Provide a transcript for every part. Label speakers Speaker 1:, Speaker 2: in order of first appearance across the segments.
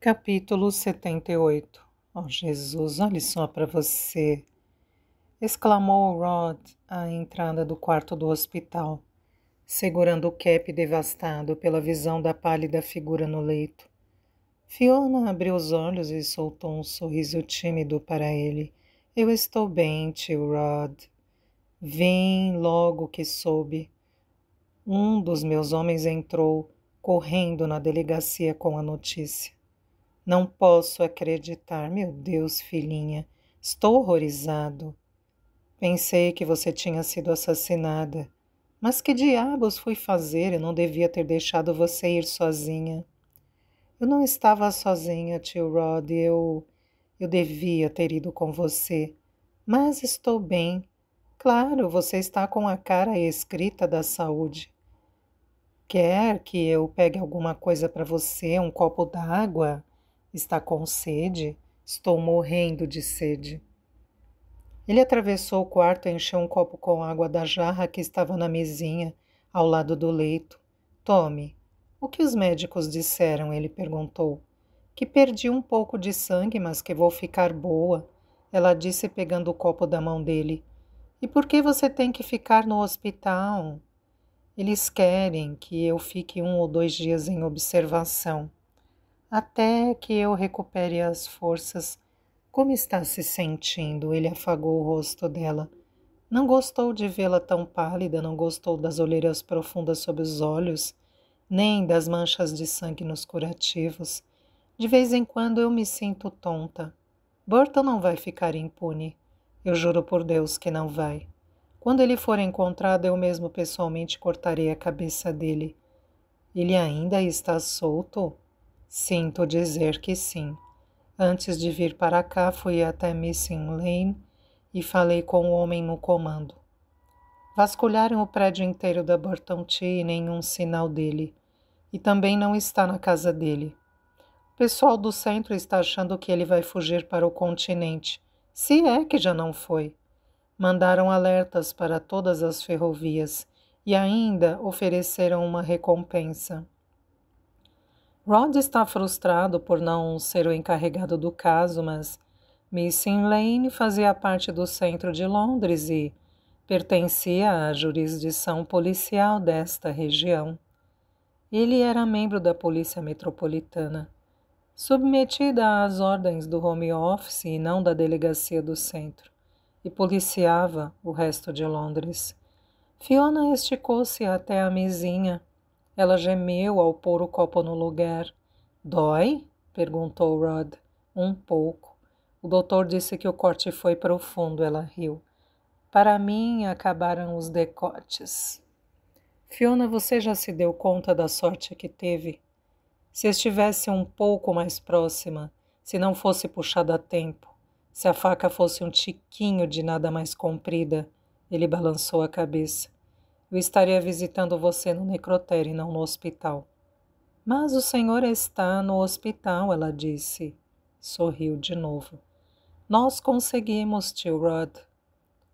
Speaker 1: Capítulo 78. Oh, Jesus, olhe só para você! Exclamou Rod à entrada do quarto do hospital, segurando o cap devastado pela visão da pálida figura no leito. Fiona abriu os olhos e soltou um sorriso tímido para ele. Eu estou bem, tio Rod. Vim logo que soube. Um dos meus homens entrou, correndo na delegacia com a notícia. Não posso acreditar. Meu Deus, filhinha, estou horrorizado. Pensei que você tinha sido assassinada. Mas que diabos fui fazer? Eu não devia ter deixado você ir sozinha. Eu não estava sozinha, tio Rod. Eu devia ter ido com você. Mas estou bem. Claro, você está com a cara escrita da saúde. Quer que eu pegue alguma coisa para você? Um copo d'água? Está com sede? Estou morrendo de sede. Ele atravessou o quarto e encheu um copo com água da jarra que estava na mesinha, ao lado do leito. Tome. O que os médicos disseram? Ele perguntou. Que perdi um pouco de sangue, mas que vou ficar boa, ela disse pegando o copo da mão dele. E por que você tem que ficar no hospital? Eles querem que eu fique 1 ou 2 dias em observação. Até que eu recupere as forças. Como está se sentindo? Ele afagou o rosto dela. Não gostou de vê-la tão pálida, não gostou das olheiras profundas sob os olhos, nem das manchas de sangue nos curativos. De vez em quando eu me sinto tonta. Burton não vai ficar impune. Eu juro por Deus que não vai. Quando ele for encontrado, eu mesmo pessoalmente cortarei a cabeça dele. Ele ainda está solto? Sinto dizer que sim. Antes de vir para cá, fui até Missing Lane e falei com o homem no comando. Vasculharam o prédio inteiro da Burton Tea e nenhum sinal dele. E também não está na casa dele. O pessoal do centro está achando que ele vai fugir para o continente, se é que já não foi. Mandaram alertas para todas as ferrovias e ainda ofereceram uma recompensa. Rod está frustrado por não ser o encarregado do caso, mas Missing Lane fazia parte do centro de Londres e pertencia à jurisdição policial desta região. Ele era membro da Polícia Metropolitana, submetida às ordens do home office e não da delegacia do centro, e policiava o resto de Londres. Fiona esticou-se até a mesinha. Ela gemeu ao pôr o copo no lugar. Dói? Perguntou Rod. Um pouco. O doutor disse que o corte foi profundo. Ela riu. Para mim, acabaram os decotes. Fiona, você já se deu conta da sorte que teve? Se estivesse um pouco mais próxima, se não fosse puxada a tempo, se a faca fosse um tiquinho de nada mais comprida, ele balançou a cabeça. Eu estaria visitando você no necrotério e não no hospital. Mas o senhor está no hospital, ela disse. Sorriu de novo. Nós conseguimos, tio Rod.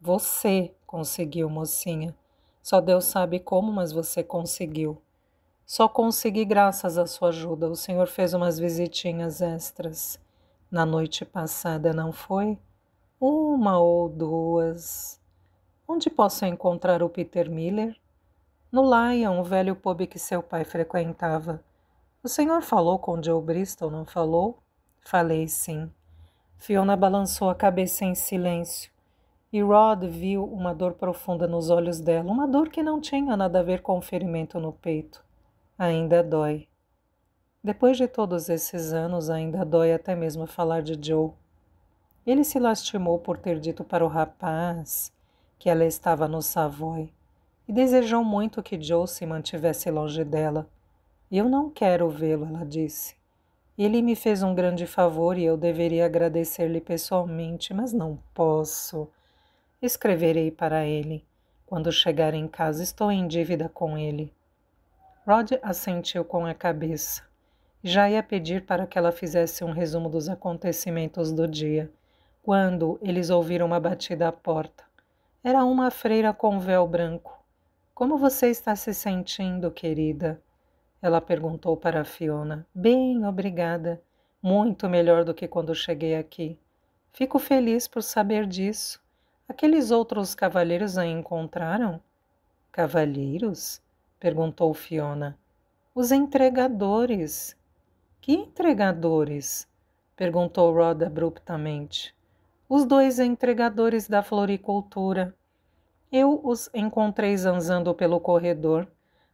Speaker 1: Você conseguiu, mocinha. Só Deus sabe como, mas você conseguiu. Só consegui graças à sua ajuda. O senhor fez umas visitinhas extras. Na noite passada, não foi? 1 ou 2. Onde posso encontrar o Peter Miller? No Lion, o velho pub que seu pai frequentava. O senhor falou com Joe Bristol, não falou? Falei, sim. Fiona balançou a cabeça em silêncio. E Rod viu uma dor profunda nos olhos dela, uma dor que não tinha nada a ver com o ferimento no peito. Ainda dói. Depois de todos esses anos, ainda dói até mesmo falar de Joe. Ele se lastimou por ter dito para o rapaz que ela estava no Savoy e desejou muito que Joe se mantivesse longe dela. Eu não quero vê-lo, ela disse. Ele me fez um grande favor e eu deveria agradecer-lhe pessoalmente, mas não posso. Escreverei para ele. Quando chegar em casa, estou em dívida com ele. Rod assentiu com a cabeça. Já ia pedir para que ela fizesse um resumo dos acontecimentos do dia, quando eles ouviram uma batida à porta. Era uma freira com véu branco. Como você está se sentindo, querida? Ela perguntou para Fiona. Bem, obrigada. Muito melhor do que quando cheguei aqui. Fico feliz por saber disso. Aqueles outros cavalheiros a encontraram? Cavalheiros? Perguntou Fiona. Os entregadores. Que entregadores? Perguntou Rod abruptamente. Os dois entregadores da floricultura. Eu os encontrei zanzando pelo corredor,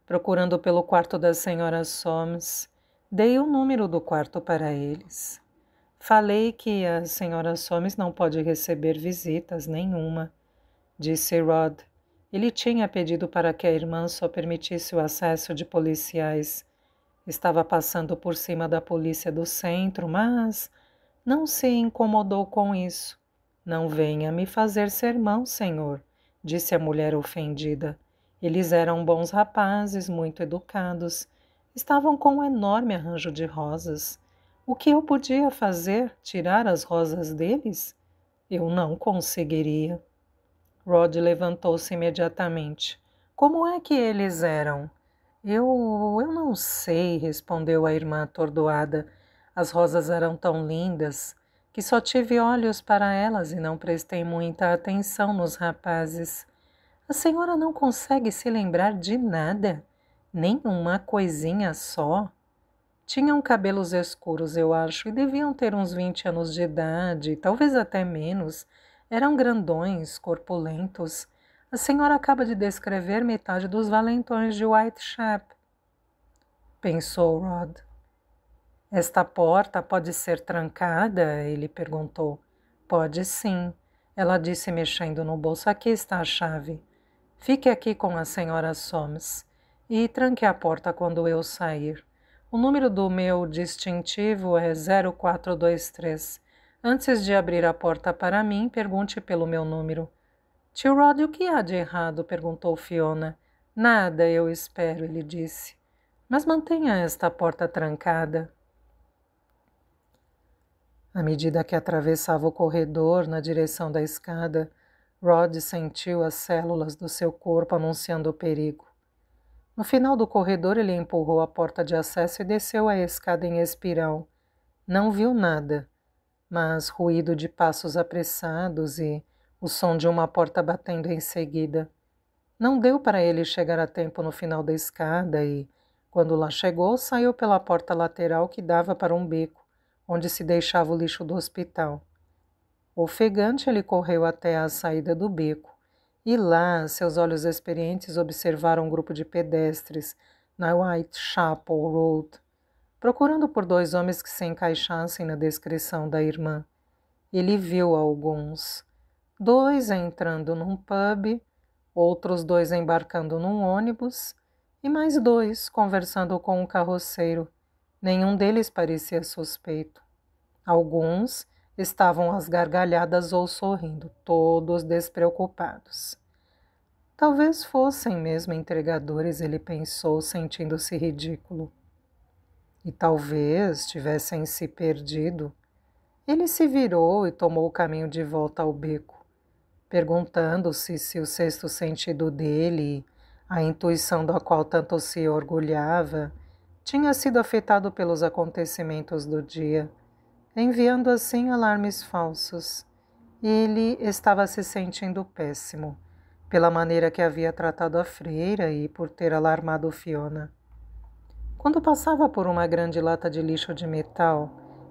Speaker 1: procurando pelo quarto da senhora Soames. Dei o número do quarto para eles. Falei que a senhora Soames não pode receber visitas nenhuma, disse Rod. Ele tinha pedido para que a irmã só permitisse o acesso de policiais. Estava passando por cima da polícia do centro, mas não se incomodou com isso. Não venha me fazer sermão, senhor, disse a mulher ofendida. Eles eram bons rapazes, muito educados. Estavam com um enorme arranjo de rosas. O que eu podia fazer? Tirar as rosas deles? Eu não conseguiria. Rod levantou-se imediatamente. Como é que eles eram? Eu não sei, respondeu a irmã atordoada. As rosas eram tão lindas que só tive olhos para elas e não prestei muita atenção nos rapazes. A senhora não consegue se lembrar de nada? Nem uma coisinha só? Tinham cabelos escuros, eu acho, e deviam ter uns 20 anos de idade, talvez até menos. Eram grandões, corpulentos. A senhora acaba de descrever metade dos valentões de Whitechapel, pensou Rod. Esta porta pode ser trancada? Ele perguntou. Pode sim, ela disse mexendo no bolso. Aqui está a chave. Fique aqui com a senhora Soames e tranque a porta quando eu sair. O número do meu distintivo é 0423. Antes de abrir a porta para mim, pergunte pelo meu número. Tio Rod, o que há de errado? Perguntou Fiona. Nada, eu espero, ele disse. Mas mantenha esta porta trancada. À medida que atravessava o corredor na direção da escada, Rod sentiu as células do seu corpo anunciando o perigo. No final do corredor, ele empurrou a porta de acesso e desceu a escada em espiral. Não viu nada, mas ruído de passos apressados e o som de uma porta batendo em seguida. Não deu para ele chegar a tempo no final da escada e, quando lá chegou, saiu pela porta lateral que dava para um beco, onde se deixava o lixo do hospital. Ofegante, ele correu até a saída do beco, e lá seus olhos experientes observaram um grupo de pedestres na Whitechapel Road, procurando por dois homens que se encaixassem na descrição da irmã. Ele viu alguns. 2 entrando num pub, outros 2 embarcando num ônibus, e mais 2 conversando com um carroceiro. Nenhum deles parecia suspeito. Alguns estavam às gargalhadas ou sorrindo, todos despreocupados. Talvez fossem mesmo entregadores, ele pensou, sentindo-se ridículo. E talvez tivessem se perdido. Ele se virou e tomou o caminho de volta ao beco, perguntando-se se o sexto sentido dele, a intuição da qual tanto se orgulhava, tinha sido afetado pelos acontecimentos do dia, enviando assim alarmes falsos. Ele estava se sentindo péssimo, pela maneira que havia tratado a freira e por ter alarmado Fiona. Quando passava por uma grande lata de lixo de metal,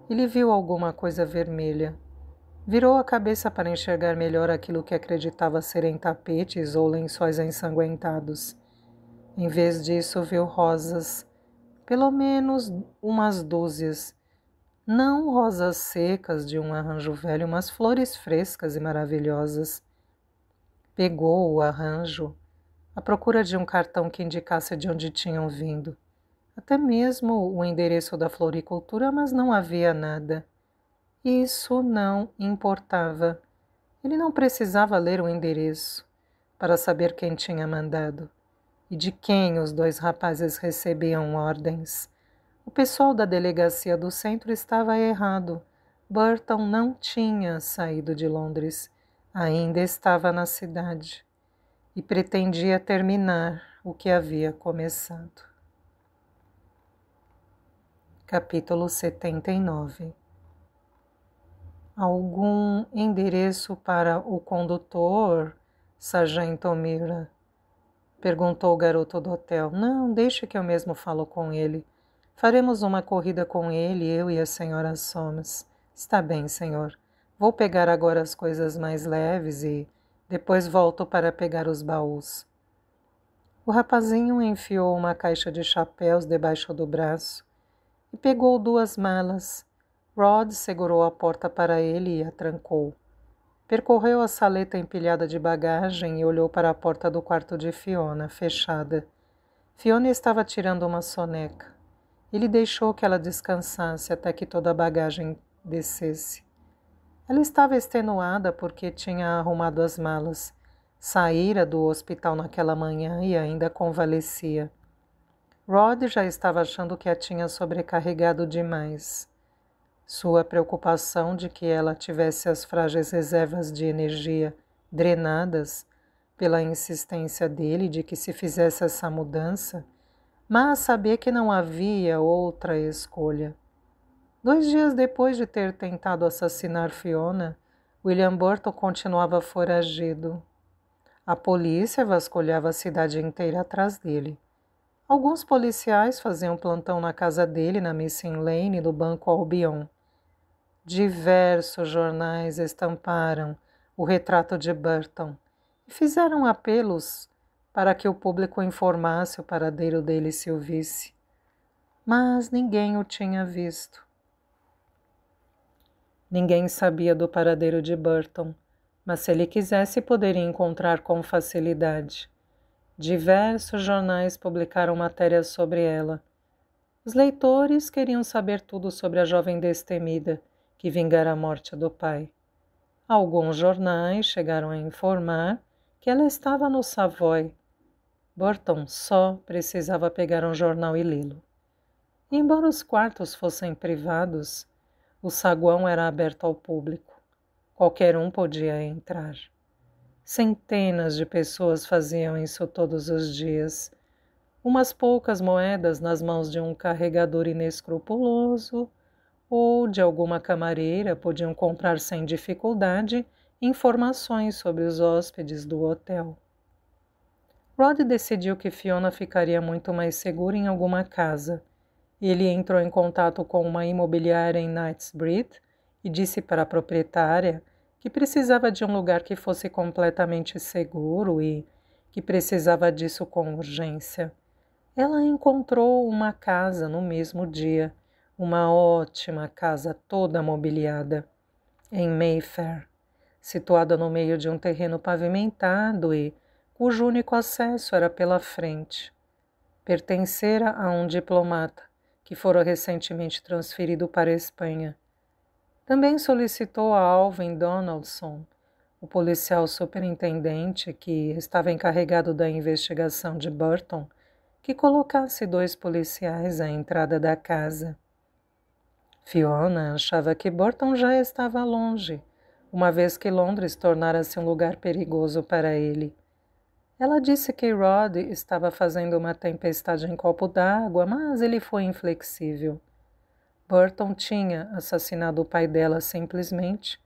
Speaker 1: ele viu alguma coisa vermelha. Virou a cabeça para enxergar melhor aquilo que acreditava serem tapetes ou lençóis ensanguentados. Em vez disso, viu rosas, pelo menos umas dúzias. Não rosas secas de um arranjo velho, mas flores frescas e maravilhosas. Pegou o arranjo, à procura de um cartão que indicasse de onde tinham vindo. Até mesmo o endereço da floricultura, mas não havia nada. Isso não importava. Ele não precisava ler o endereço para saber quem tinha mandado e de quem os 2 rapazes recebiam ordens. O pessoal da delegacia do centro estava errado. Burton não tinha saído de Londres. Ainda estava na cidade e pretendia terminar o que havia começado. Capítulo 79. Algum endereço para o condutor, Sargento Mira? Perguntou o garoto do hotel. Não, deixe que eu mesmo falo com ele. Faremos uma corrida com ele, eu e a senhora Soames. Está bem, senhor. Vou pegar agora as coisas mais leves e depois volto para pegar os baús. O rapazinho enfiou uma caixa de chapéus debaixo do braço e pegou 2 malas. Rod segurou a porta para ele e a trancou. Percorreu a saleta empilhada de bagagem e olhou para a porta do quarto de Fiona, fechada. Fiona estava tirando uma soneca. Ele deixou que ela descansasse até que toda a bagagem descesse. Ela estava extenuada porque tinha arrumado as malas. Saíra do hospital naquela manhã e ainda convalescia. Rod já estava achando que a tinha sobrecarregado demais. Sua preocupação de que ela tivesse as frágeis reservas de energia drenadas pela insistência dele de que se fizesse essa mudança, mas sabia que não havia outra escolha. 2 dias depois de ter tentado assassinar Fiona, William Burton continuava foragido. A polícia vasculhava a cidade inteira atrás dele. Alguns policiais faziam plantão na casa dele, na Missing Lane do Banco Albion. Diversos jornais estamparam o retrato de Burton e fizeram apelos para que o público informasse o paradeiro dele se o visse. Mas ninguém o tinha visto. Ninguém sabia do paradeiro de Burton, mas se ele quisesse poderia encontrar com facilidade. Diversos jornais publicaram matérias sobre ela. Os leitores queriam saber tudo sobre a jovem destemida que vingara a morte do pai. Alguns jornais chegaram a informar que ela estava no Savoy. Burton só precisava pegar um jornal e lê-lo. Embora os quartos fossem privados, o saguão era aberto ao público. Qualquer um podia entrar. Centenas de pessoas faziam isso todos os dias. Umas poucas moedas nas mãos de um carregador inescrupuloso ou de alguma camareira podiam comprar sem dificuldade informações sobre os hóspedes do hotel. Rod decidiu que Fiona ficaria muito mais segura em alguma casa. Ele entrou em contato com uma imobiliária em Knightsbridge e disse para a proprietária que precisava de um lugar que fosse completamente seguro e que precisava disso com urgência. Ela encontrou uma casa no mesmo dia, uma ótima casa toda mobiliada, em Mayfair, situada no meio de um terreno pavimentado e cujo único acesso era pela frente. Pertencera a um diplomata que fora recentemente transferido para a Espanha. Também solicitou a Alvin Donaldson, o policial superintendente que estava encarregado da investigação de Burton, que colocasse 2 policiais à entrada da casa. Fiona achava que Burton já estava longe, uma vez que Londres tornara-se um lugar perigoso para ele. Ela disse que Rod estava fazendo uma tempestade em copo d'água, mas ele foi inflexível. Burton tinha assassinado o pai dela simplesmente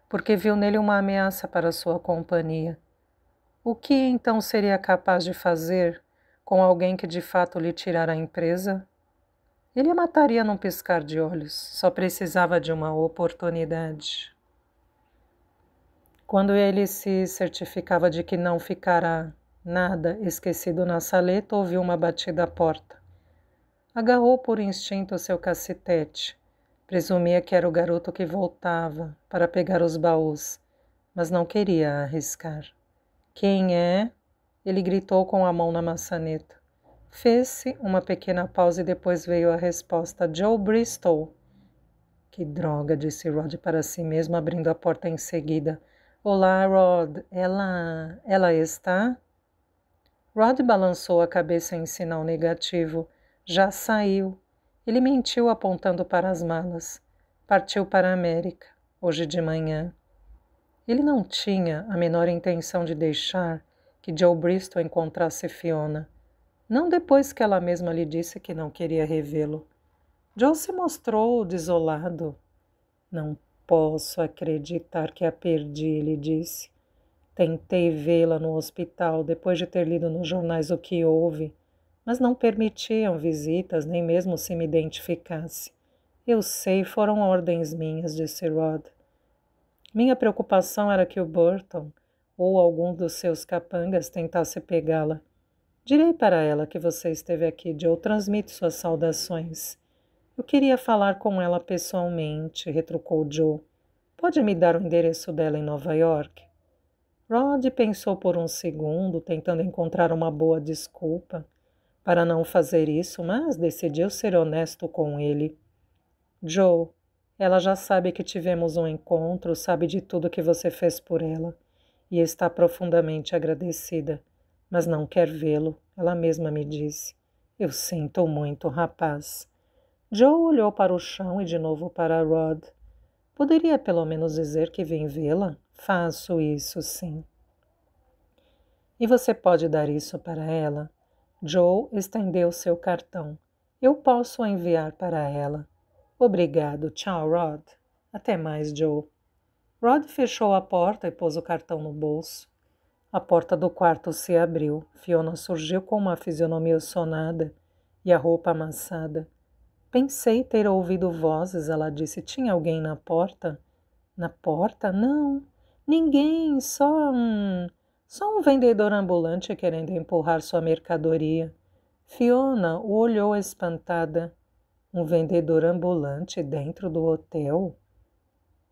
Speaker 1: porque viu nele uma ameaça para sua companhia. O que então seria capaz de fazer com alguém que de fato lhe tirara a empresa? Ele a mataria num piscar de olhos, só precisava de uma oportunidade. Quando ele se certificava de que não ficara nada esquecido na saleta, ouviu uma batida à porta. Agarrou por instinto seu cacetete. Presumia que era o garoto que voltava para pegar os baús, mas não queria arriscar. Quem é? Ele gritou com a mão na maçaneta. Fez-se uma pequena pausa e depois veio a resposta. Joe Bristol. Que droga, disse Rod para si mesmo, abrindo a porta em seguida. Olá, Rod. Ela está? Rod balançou a cabeça em sinal negativo. Já saiu. Ele mentiu apontando para as malas. Partiu para a América, hoje de manhã. Ele não tinha a menor intenção de deixar que Joe Bristol encontrasse Fiona. Não depois que ela mesma lhe disse que não queria revê-lo. Joe se mostrou desolado. Não posso acreditar que a perdi, ele disse. Tentei vê-la no hospital depois de ter lido nos jornais o que houve, mas não permitiam visitas, nem mesmo se me identificasse. Eu sei, foram ordens minhas, disse Rod. Minha preocupação era que o Burton ou algum dos seus capangas tentasse pegá-la. Direi para ela que você esteve aqui, Joe. Transmite suas saudações. Eu queria falar com ela pessoalmente, retrucou Joe. Pode me dar o endereço dela em Nova York? Rod pensou por um segundo, tentando encontrar uma boa desculpa para não fazer isso, mas decidiu ser honesto com ele. Joe, ela já sabe que tivemos um encontro, sabe de tudo que você fez por ela e está profundamente agradecida, mas não quer vê-lo, ela mesma me disse. Eu sinto muito, rapaz. Joe olhou para o chão e de novo para Rod. Poderia pelo menos dizer que vem vê-la? Faço isso, sim. E você pode dar isso para ela? Joe estendeu seu cartão. Eu posso enviar para ela. Obrigado. Tchau, Rod. Até mais, Joe. Rod fechou a porta e pôs o cartão no bolso. A porta do quarto se abriu. Fiona surgiu com uma fisionomia sonada e a roupa amassada. Pensei ter ouvido vozes, ela disse. Tinha alguém na porta? Na porta? Não. Ninguém, só um vendedor ambulante querendo empurrar sua mercadoria. Fiona o olhou espantada. Um vendedor ambulante dentro do hotel?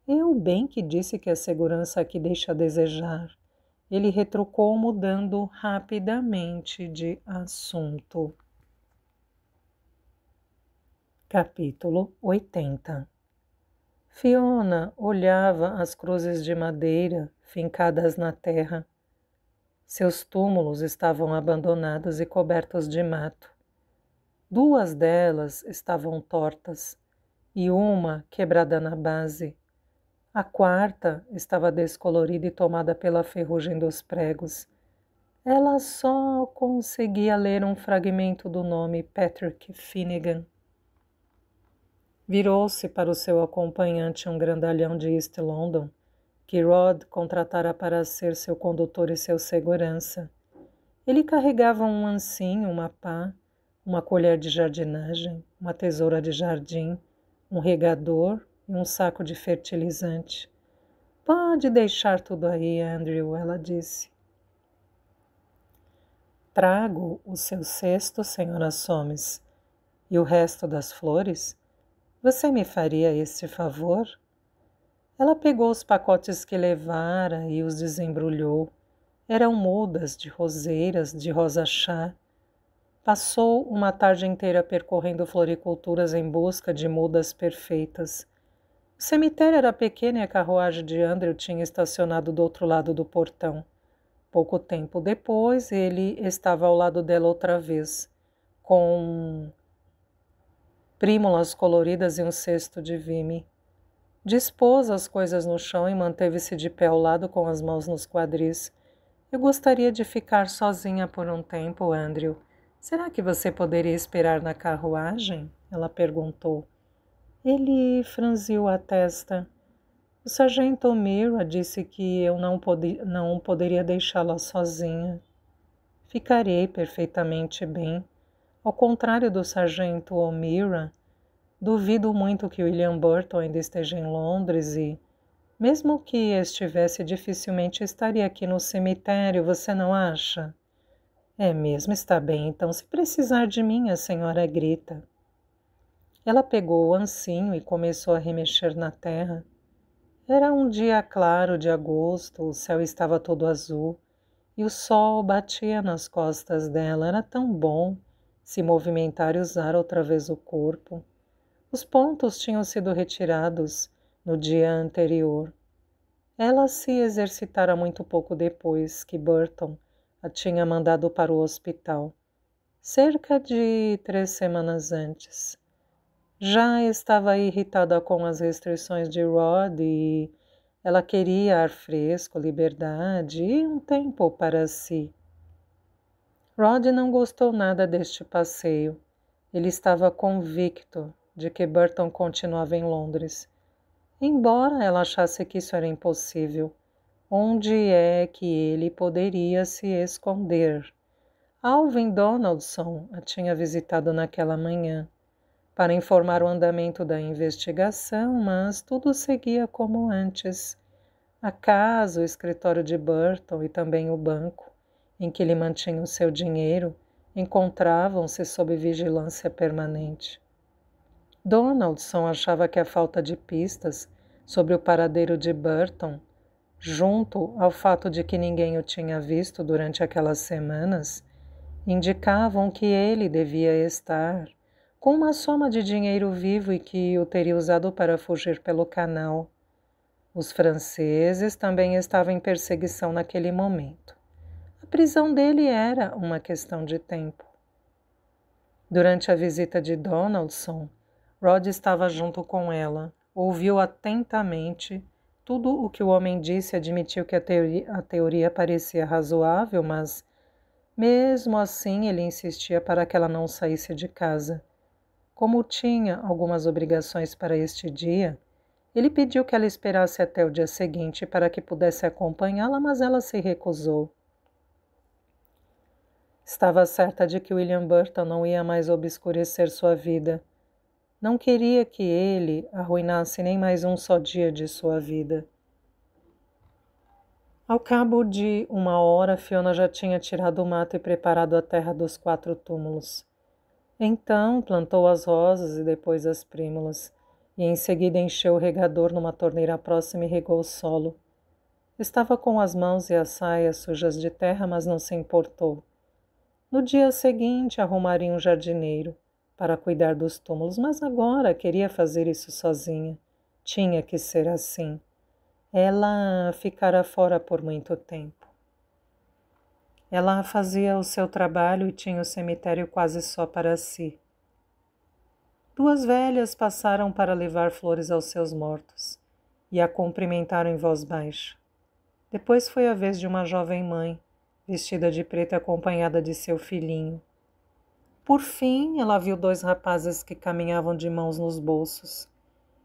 Speaker 1: Eu bem que disse que a segurança aqui deixa a desejar. Ele retrucou, mudando rapidamente de assunto. Capítulo 80. Fiona olhava as cruzes de madeira fincadas na terra. Seus túmulos estavam abandonados e cobertos de mato. 2 delas estavam tortas e uma quebrada na base. A 4ª estava descolorida e tomada pela ferrugem dos pregos. Ela só conseguia ler um fragmento do nome Patrick Finnegan. Virou-se para o seu acompanhante, um grandalhão de East London, que Rod contratara para ser seu condutor e seu segurança. Ele carregava um ancinho, uma pá, uma colher de jardinagem, uma tesoura de jardim, um regador e um saco de fertilizante. Pode deixar tudo aí, Andrew, ela disse. Trago o seu cesto, senhora Soames. E o resto das flores? Você me faria este favor? Ela pegou os pacotes que levara e os desembrulhou. Eram mudas de roseiras, de rosa-chá. Passou uma tarde inteira percorrendo floriculturas em busca de mudas perfeitas. O cemitério era pequeno e a carruagem de Andrew tinha estacionado do outro lado do portão. Pouco tempo depois, ele estava ao lado dela outra vez, com prímulas coloridas e um cesto de vime. Dispôs as coisas no chão e manteve-se de pé ao lado com as mãos nos quadris. Eu gostaria de ficar sozinha por um tempo, Andrew. Será que você poderia esperar na carruagem? Ela perguntou. Ele franziu a testa. O sargento O'Meara disse que eu não poderia deixá-la sozinha. Ficarei perfeitamente bem. Ao contrário do sargento O'Meara, duvido muito que William Burton ainda esteja em Londres e, mesmo que estivesse, dificilmente estaria aqui no cemitério, você não acha? É mesmo, está bem, então se precisar de mim, a senhora grita. Ela pegou o ancinho e começou a remexer na terra. Era um dia claro de agosto, o céu estava todo azul e o sol batia nas costas dela. Era tão bom se movimentar e usar outra vez o corpo. Os pontos tinham sido retirados no dia anterior. Ela se exercitara muito pouco depois que Burton a tinha mandado para o hospital, cerca de 3 semanas antes. Já estava irritada com as restrições de Rod e ela queria ar fresco, liberdade e um tempo para si. Rod não gostou nada deste passeio. Ele estava convicto de que Burton continuava em Londres. Embora ela achasse que isso era impossível, onde é que ele poderia se esconder? Alvin Donaldson a tinha visitado naquela manhã para informar o andamento da investigação, mas tudo seguia como antes. A casa, o escritório de Burton e também o banco, em que ele mantinha o seu dinheiro, encontravam-se sob vigilância permanente. Donaldson achava que a falta de pistas sobre o paradeiro de Burton, junto ao fato de que ninguém o tinha visto durante aquelas semanas, indicavam que ele devia estar com uma soma de dinheiro vivo e que o teria usado para fugir pelo canal. Os franceses também estavam em perseguição naquele momento. A prisão dele era uma questão de tempo. Durante a visita de Donaldson, Rod estava junto com ela, ouviu atentamente tudo o que o homem disse e admitiu que a teoria parecia razoável, mas, mesmo assim, ele insistia para que ela não saísse de casa. Como tinha algumas obrigações para este dia, ele pediu que ela esperasse até o dia seguinte para que pudesse acompanhá-la, mas ela se recusou. Estava certa de que William Burton não ia mais obscurecer sua vida. Não queria que ele arruinasse nem mais um só dia de sua vida. Ao cabo de 1 hora, Fiona já tinha tirado o mato e preparado a terra dos 4 túmulos. Então plantou as rosas e depois as prímulas, e em seguida encheu o regador numa torneira próxima e regou o solo. Estava com as mãos e as saias sujas de terra, mas não se importou. No dia seguinte, arrumaria um jardineiro para cuidar dos túmulos, mas agora queria fazer isso sozinha. Tinha que ser assim. Ela ficara fora por muito tempo. Ela fazia o seu trabalho e tinha o cemitério quase só para si. 2 velhas passaram para levar flores aos seus mortos e a cumprimentaram em voz baixa. Depois foi a vez de uma jovem mãe, vestida de preto acompanhada de seu filhinho. Por fim, ela viu 2 rapazes que caminhavam de mãos nos bolsos.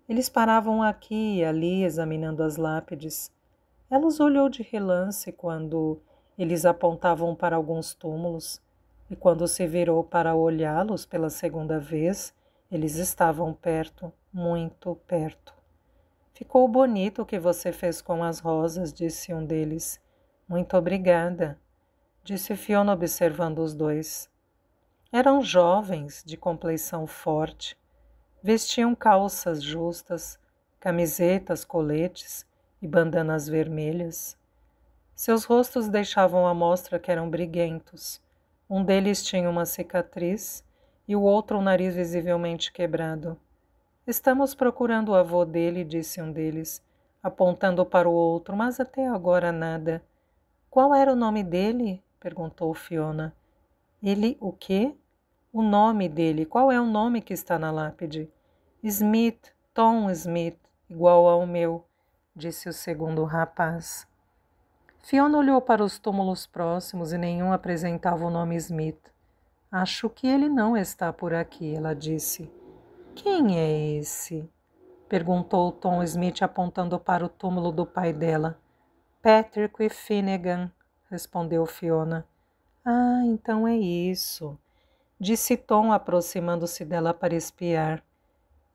Speaker 1: Eles paravam aqui e ali, examinando as lápides. Ela os olhou de relance quando eles apontavam para alguns túmulos, e quando se virou para olhá-los pela segunda vez, eles estavam perto, muito perto. Ficou bonito o que você fez com as rosas, disse um deles. Muito obrigada, disse Fiona observando os 2. Eram jovens, de compleição forte. Vestiam calças justas, camisetas, coletes e bandanas vermelhas. Seus rostos deixavam à mostra que eram briguentos. Um deles tinha uma cicatriz e o outro um nariz visivelmente quebrado. Estamos procurando o avô dele, disse um deles, apontando para o outro, mas até agora nada. Qual era o nome dele? Perguntou Fiona. Ele o quê? O nome dele. Qual é o nome que está na lápide? Smith, Tom Smith, igual ao meu, disse o segundo rapaz. Fiona olhou para os túmulos próximos e nenhum apresentava o nome Smith. Acho que ele não está por aqui, ela disse. Quem é esse? Perguntou Tom Smith apontando para o túmulo do pai dela. Patrick Finnegan, respondeu Fiona. Ah, então é isso, disse Tom aproximando-se dela para espiar.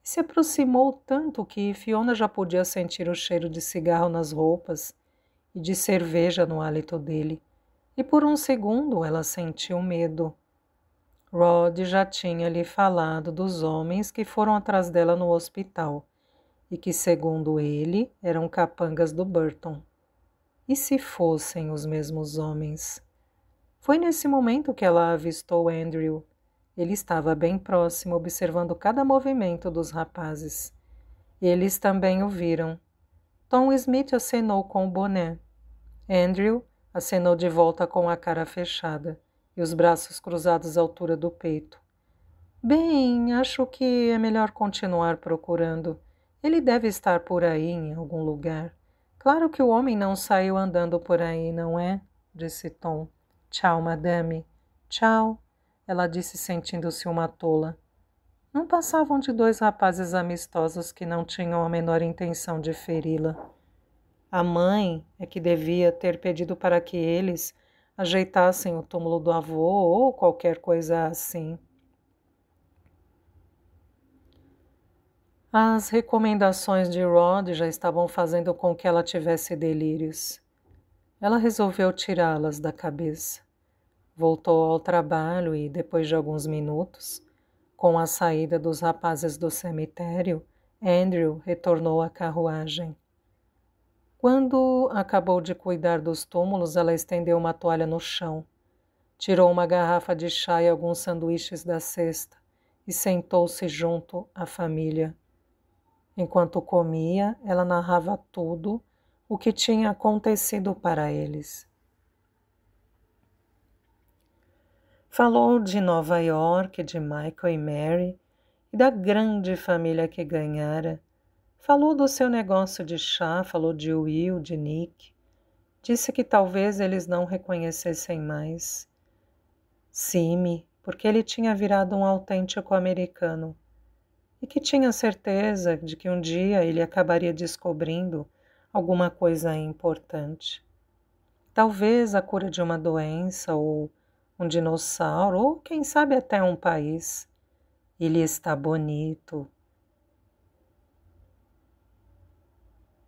Speaker 1: Se aproximou tanto que Fiona já podia sentir o cheiro de cigarro nas roupas e de cerveja no hálito dele, e por um segundo ela sentiu medo. Rod já tinha lhe falado dos homens que foram atrás dela no hospital e que, segundo ele, eram capangas do Burton. E se fossem os mesmos homens? Foi nesse momento que ela avistou Andrew. Ele estava bem próximo, observando cada movimento dos rapazes. Eles também o viram. Tom Smith acenou com o boné. Andrew acenou de volta com a cara fechada e os braços cruzados à altura do peito. Bem, acho que é melhor continuar procurando. Ele deve estar por aí em algum lugar. Claro que o homem não saiu andando por aí, não é? Disse Tom. Tchau, madame. Tchau, ela disse sentindo-se uma tola. Não passavam de dois rapazes amistosos que não tinham a menor intenção de feri-la. A mãe é que devia ter pedido para que eles ajeitassem o túmulo do avô ou qualquer coisa assim. As recomendações de Rod já estavam fazendo com que ela tivesse delírios. Ela resolveu tirá-las da cabeça. Voltou ao trabalho e, depois de alguns minutos, com a saída dos rapazes do cemitério, Andrew retornou à carruagem. Quando acabou de cuidar dos túmulos, ela estendeu uma toalha no chão, tirou uma garrafa de chá e alguns sanduíches da cesta e sentou-se junto à família. Enquanto comia, ela narrava tudo o que tinha acontecido para eles. Falou de Nova York, de Michael e Mary e da grande família que ganhara. Falou do seu negócio de chá, falou de Will, de Nick. Disse que talvez eles não reconhecessem mais Simi, porque ele tinha virado um autêntico americano e que tinha certeza de que um dia ele acabaria descobrindo alguma coisa importante. Talvez a cura de uma doença, ou um dinossauro, ou quem sabe até um país. Ele está bonito.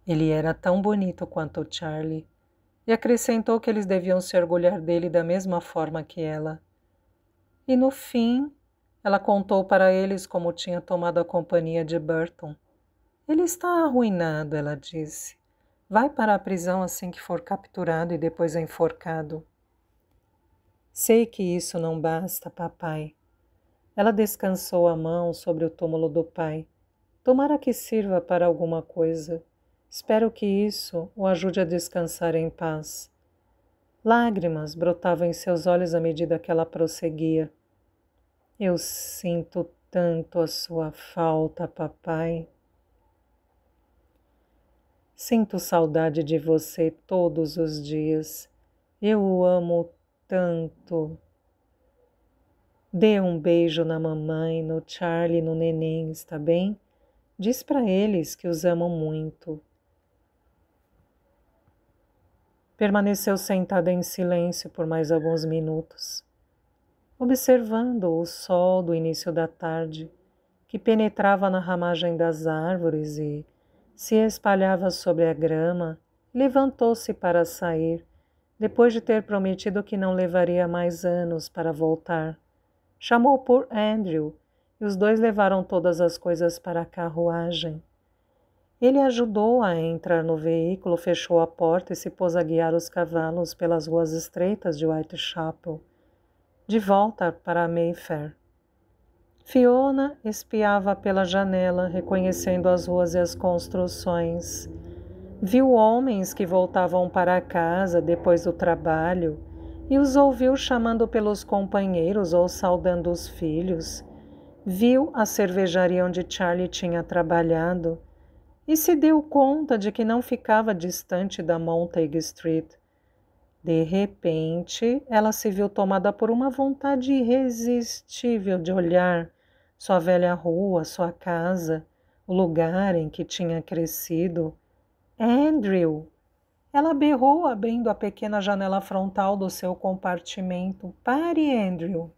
Speaker 1: Ele era tão bonito quanto Charlie, e acrescentou que eles deviam se orgulhar dele da mesma forma que ela. E no fim, ela contou para eles como tinha tomado a companhia de Burton. Ele está arruinado, ela disse. Vai para a prisão assim que for capturado e depois enforcado. Sei que isso não basta, papai. Ela descansou a mão sobre o túmulo do pai. Tomara que sirva para alguma coisa. Espero que isso o ajude a descansar em paz. Lágrimas brotavam em seus olhos à medida que ela prosseguia. Eu sinto tanto a sua falta, papai. Sinto saudade de você todos os dias. Eu o amo tanto. Dê um beijo na mamãe, no Charlie e no neném, está bem? Diz para eles que os amo muito. Permaneceu sentada em silêncio por mais alguns minutos, observando o sol do início da tarde, que penetrava na ramagem das árvores e se espalhava sobre a grama, levantou-se para sair, depois de ter prometido que não levaria mais anos para voltar. Chamou por Andrew e os dois levaram todas as coisas para a carruagem. Ele ajudou a entrar no veículo, fechou a porta e se pôs a guiar os cavalos pelas ruas estreitas de Whitechapel, de volta para Mayfair. Fiona espiava pela janela, reconhecendo as ruas e as construções. Viu homens que voltavam para casa depois do trabalho e os ouviu chamando pelos companheiros ou saudando os filhos. Viu a cervejaria onde Charlie tinha trabalhado e se deu conta de que não ficava distante da Montague Street. De repente, ela se viu tomada por uma vontade irresistível de olhar sua velha rua, sua casa, o lugar em que tinha crescido. Andrew! Ela berrou, abrindo a pequena janela frontal do seu compartimento. Pare, Andrew!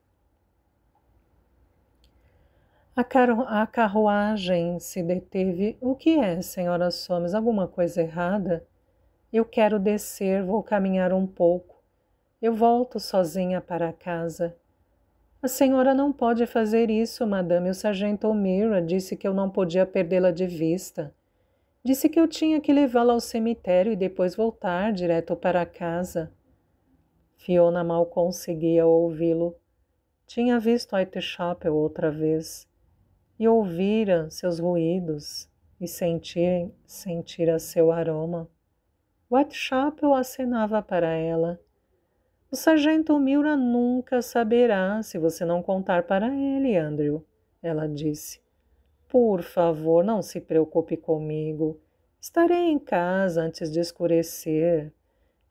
Speaker 1: A carruagem se deteve. O que é, senhora Soames? Alguma coisa errada? Eu quero descer, vou caminhar um pouco. Eu volto sozinha para casa. A senhora não pode fazer isso, madame. O sargento O'Meara disse que eu não podia perdê-la de vista. Disse que eu tinha que levá-la ao cemitério e depois voltar direto para casa. Fiona mal conseguia ouvi-lo. Tinha visto Whitechapel outra vez e ouvira seus ruídos e sentira seu aroma. Whitechapel acenava para ela. O sargento O'Meara nunca saberá se você não contar para ele, Andrew, ela disse. Por favor, não se preocupe comigo. Estarei em casa antes de escurecer.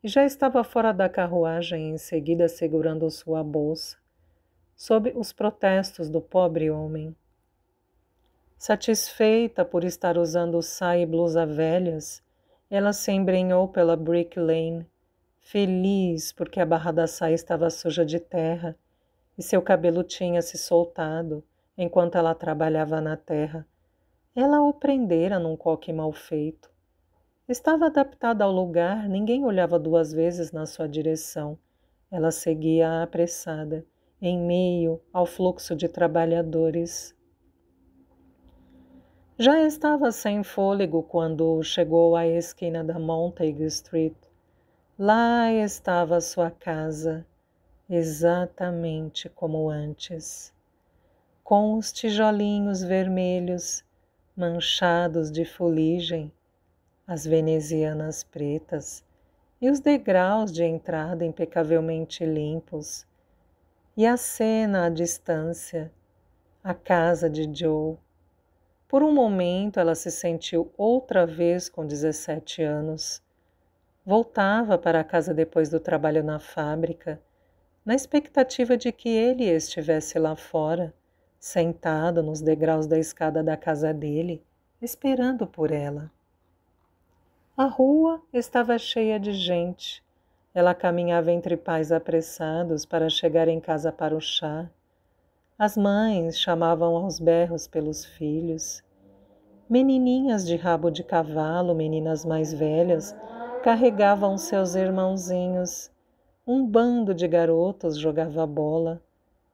Speaker 1: E já estava fora da carruagem em seguida segurando sua bolsa, sob os protestos do pobre homem. Satisfeita por estar usando saia e blusa velhas, ela se embrenhou pela Brick Lane, feliz porque a barra da saia estava suja de terra e seu cabelo tinha se soltado enquanto ela trabalhava na terra. Ela o prendera num coque mal feito. Estava adaptada ao lugar, ninguém olhava duas vezes na sua direção. Ela seguia apressada, em meio ao fluxo de trabalhadores. Já estava sem fôlego quando chegou à esquina da Montague Street. Lá estava sua casa, exatamente como antes, com os tijolinhos vermelhos manchados de fuligem, as venezianas pretas e os degraus de entrada impecavelmente limpos, e a cena à distância, a casa de Joe. Por um momento ela se sentiu outra vez com 17 anos. Voltava para a casa depois do trabalho na fábrica, na expectativa de que ele estivesse lá fora, sentado nos degraus da escada da casa dele, esperando por ela. A rua estava cheia de gente. Ela caminhava entre pais apressados para chegar em casa para o chá. As mães chamavam aos berros pelos filhos. Menininhas de rabo de cavalo, meninas mais velhas, carregavam seus irmãozinhos. Um bando de garotos jogava bola.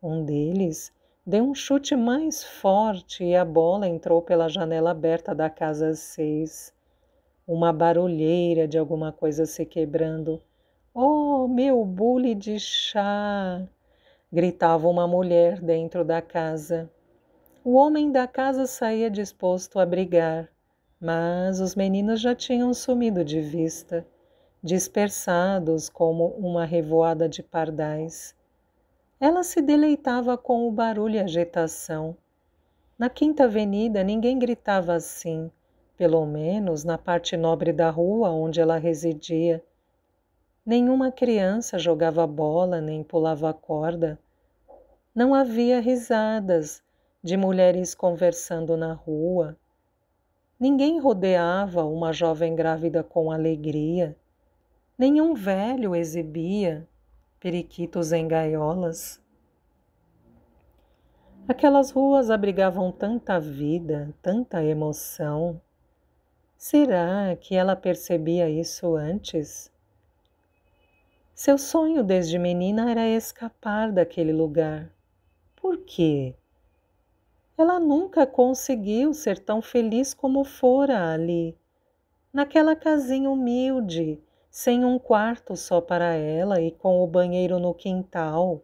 Speaker 1: Um deles deu um chute mais forte e a bola entrou pela janela aberta da casa 6. Uma barulheira de alguma coisa se quebrando. "Oh, meu bule de chá!" gritava uma mulher dentro da casa. O homem da casa saía disposto a brigar, mas os meninos já tinham sumido de vista, dispersados como uma revoada de pardais. Ela se deleitava com o barulho e agitação. Na Quinta Avenida ninguém gritava assim, pelo menos na parte nobre da rua onde ela residia. Nenhuma criança jogava bola nem pulava corda. Não havia risadas de mulheres conversando na rua. Ninguém rodeava uma jovem grávida com alegria. Nenhum velho exibia periquitos em gaiolas. Aquelas ruas abrigavam tanta vida, tanta emoção. Será que ela percebia isso antes? Seu sonho desde menina era escapar daquele lugar. Por quê? Ela nunca conseguiu ser tão feliz como fora ali, naquela casinha humilde, sem um quarto só para ela e com o banheiro no quintal.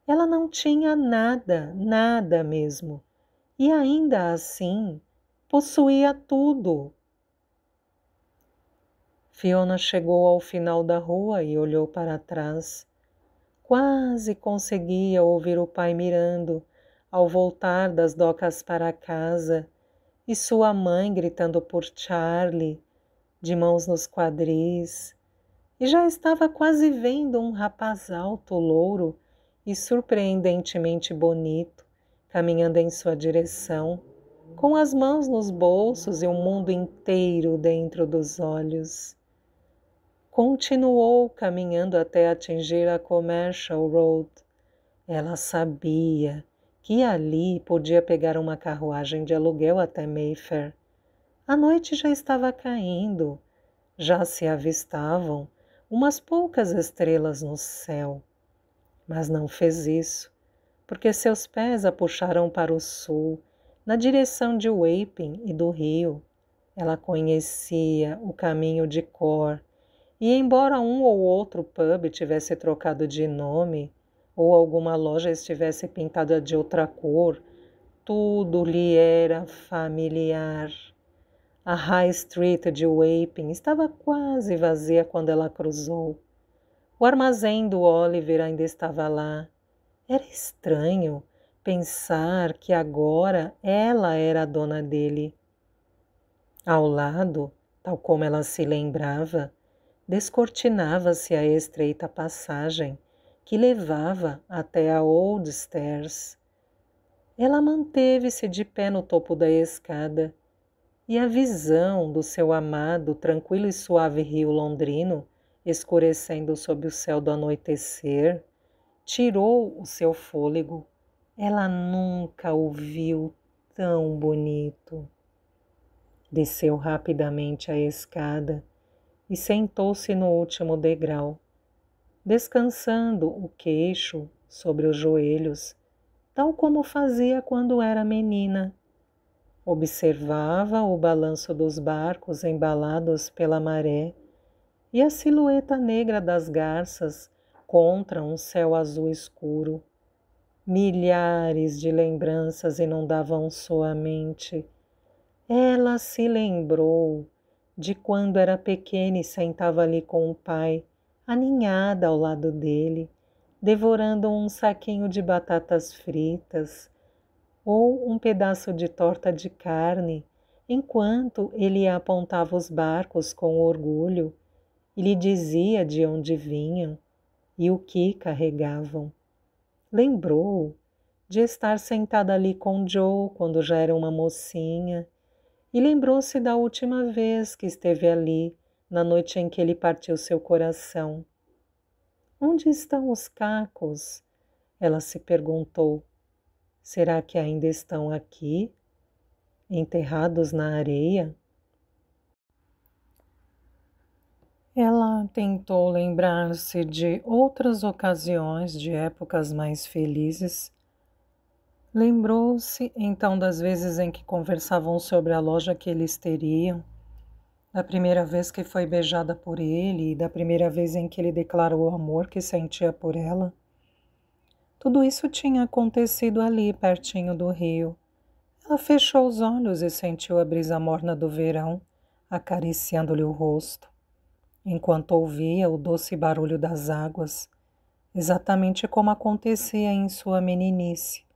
Speaker 1: Ela não tinha nada, nada mesmo, e ainda assim possuía tudo. Fiona chegou ao final da rua e olhou para trás. Quase conseguia ouvir o pai mirando ao voltar das docas para casa e sua mãe gritando por Charlie, de mãos nos quadris, e já estava quase vendo um rapaz alto, louro e surpreendentemente bonito, caminhando em sua direção, com as mãos nos bolsos e o mundo inteiro dentro dos olhos. Continuou caminhando até atingir a Commercial Road. Ela sabia que ali podia pegar uma carruagem de aluguel até Mayfair. A noite já estava caindo, já se avistavam umas poucas estrelas no céu. Mas não fez isso, porque seus pés a puxaram para o sul, na direção de Wapping e do rio. Ela conhecia o caminho de cor, e embora um ou outro pub tivesse trocado de nome, ou alguma loja estivesse pintada de outra cor, tudo lhe era familiar. A High Street de Wapping estava quase vazia quando ela cruzou. O armazém do Oliver ainda estava lá. Era estranho pensar que agora ela era a dona dele. Ao lado, tal como ela se lembrava, descortinava-se a estreita passagem que levava até a Old Stairs. Ela manteve-se de pé no topo da escada, e a visão do seu amado, tranquilo e suave rio londrino, escurecendo sob o céu do anoitecer, tirou o seu fôlego. Ela nunca o viu tão bonito. Desceu rapidamente a escada e sentou-se no último degrau, descansando o queixo sobre os joelhos, tal como fazia quando era menina. Observava o balanço dos barcos embalados pela maré e a silhueta negra das garças contra um céu azul escuro. Milhares de lembranças inundavam sua mente. Ela se lembrou de quando era pequena e sentava ali com o pai, aninhada ao lado dele, devorando um saquinho de batatas fritas ou um pedaço de torta de carne, enquanto ele apontava os barcos com orgulho e lhe dizia de onde vinham e o que carregavam. Lembrou de estar sentada ali com Joe quando já era uma mocinha e lembrou-se da última vez que esteve ali, na noite em que ele partiu seu coração. Onde estão os cacos? Ela se perguntou. Será que ainda estão aqui, enterrados na areia? Ela tentou lembrar-se de outras ocasiões, de épocas mais felizes. Lembrou-se então das vezes em que conversavam sobre a loja que eles teriam, da primeira vez que foi beijada por ele e da primeira vez em que ele declarou o amor que sentia por ela. Tudo isso tinha acontecido ali, pertinho do rio. Ela fechou os olhos e sentiu a brisa morna do verão acariciando-lhe o rosto, enquanto ouvia o doce barulho das águas, exatamente como acontecia em sua meninice.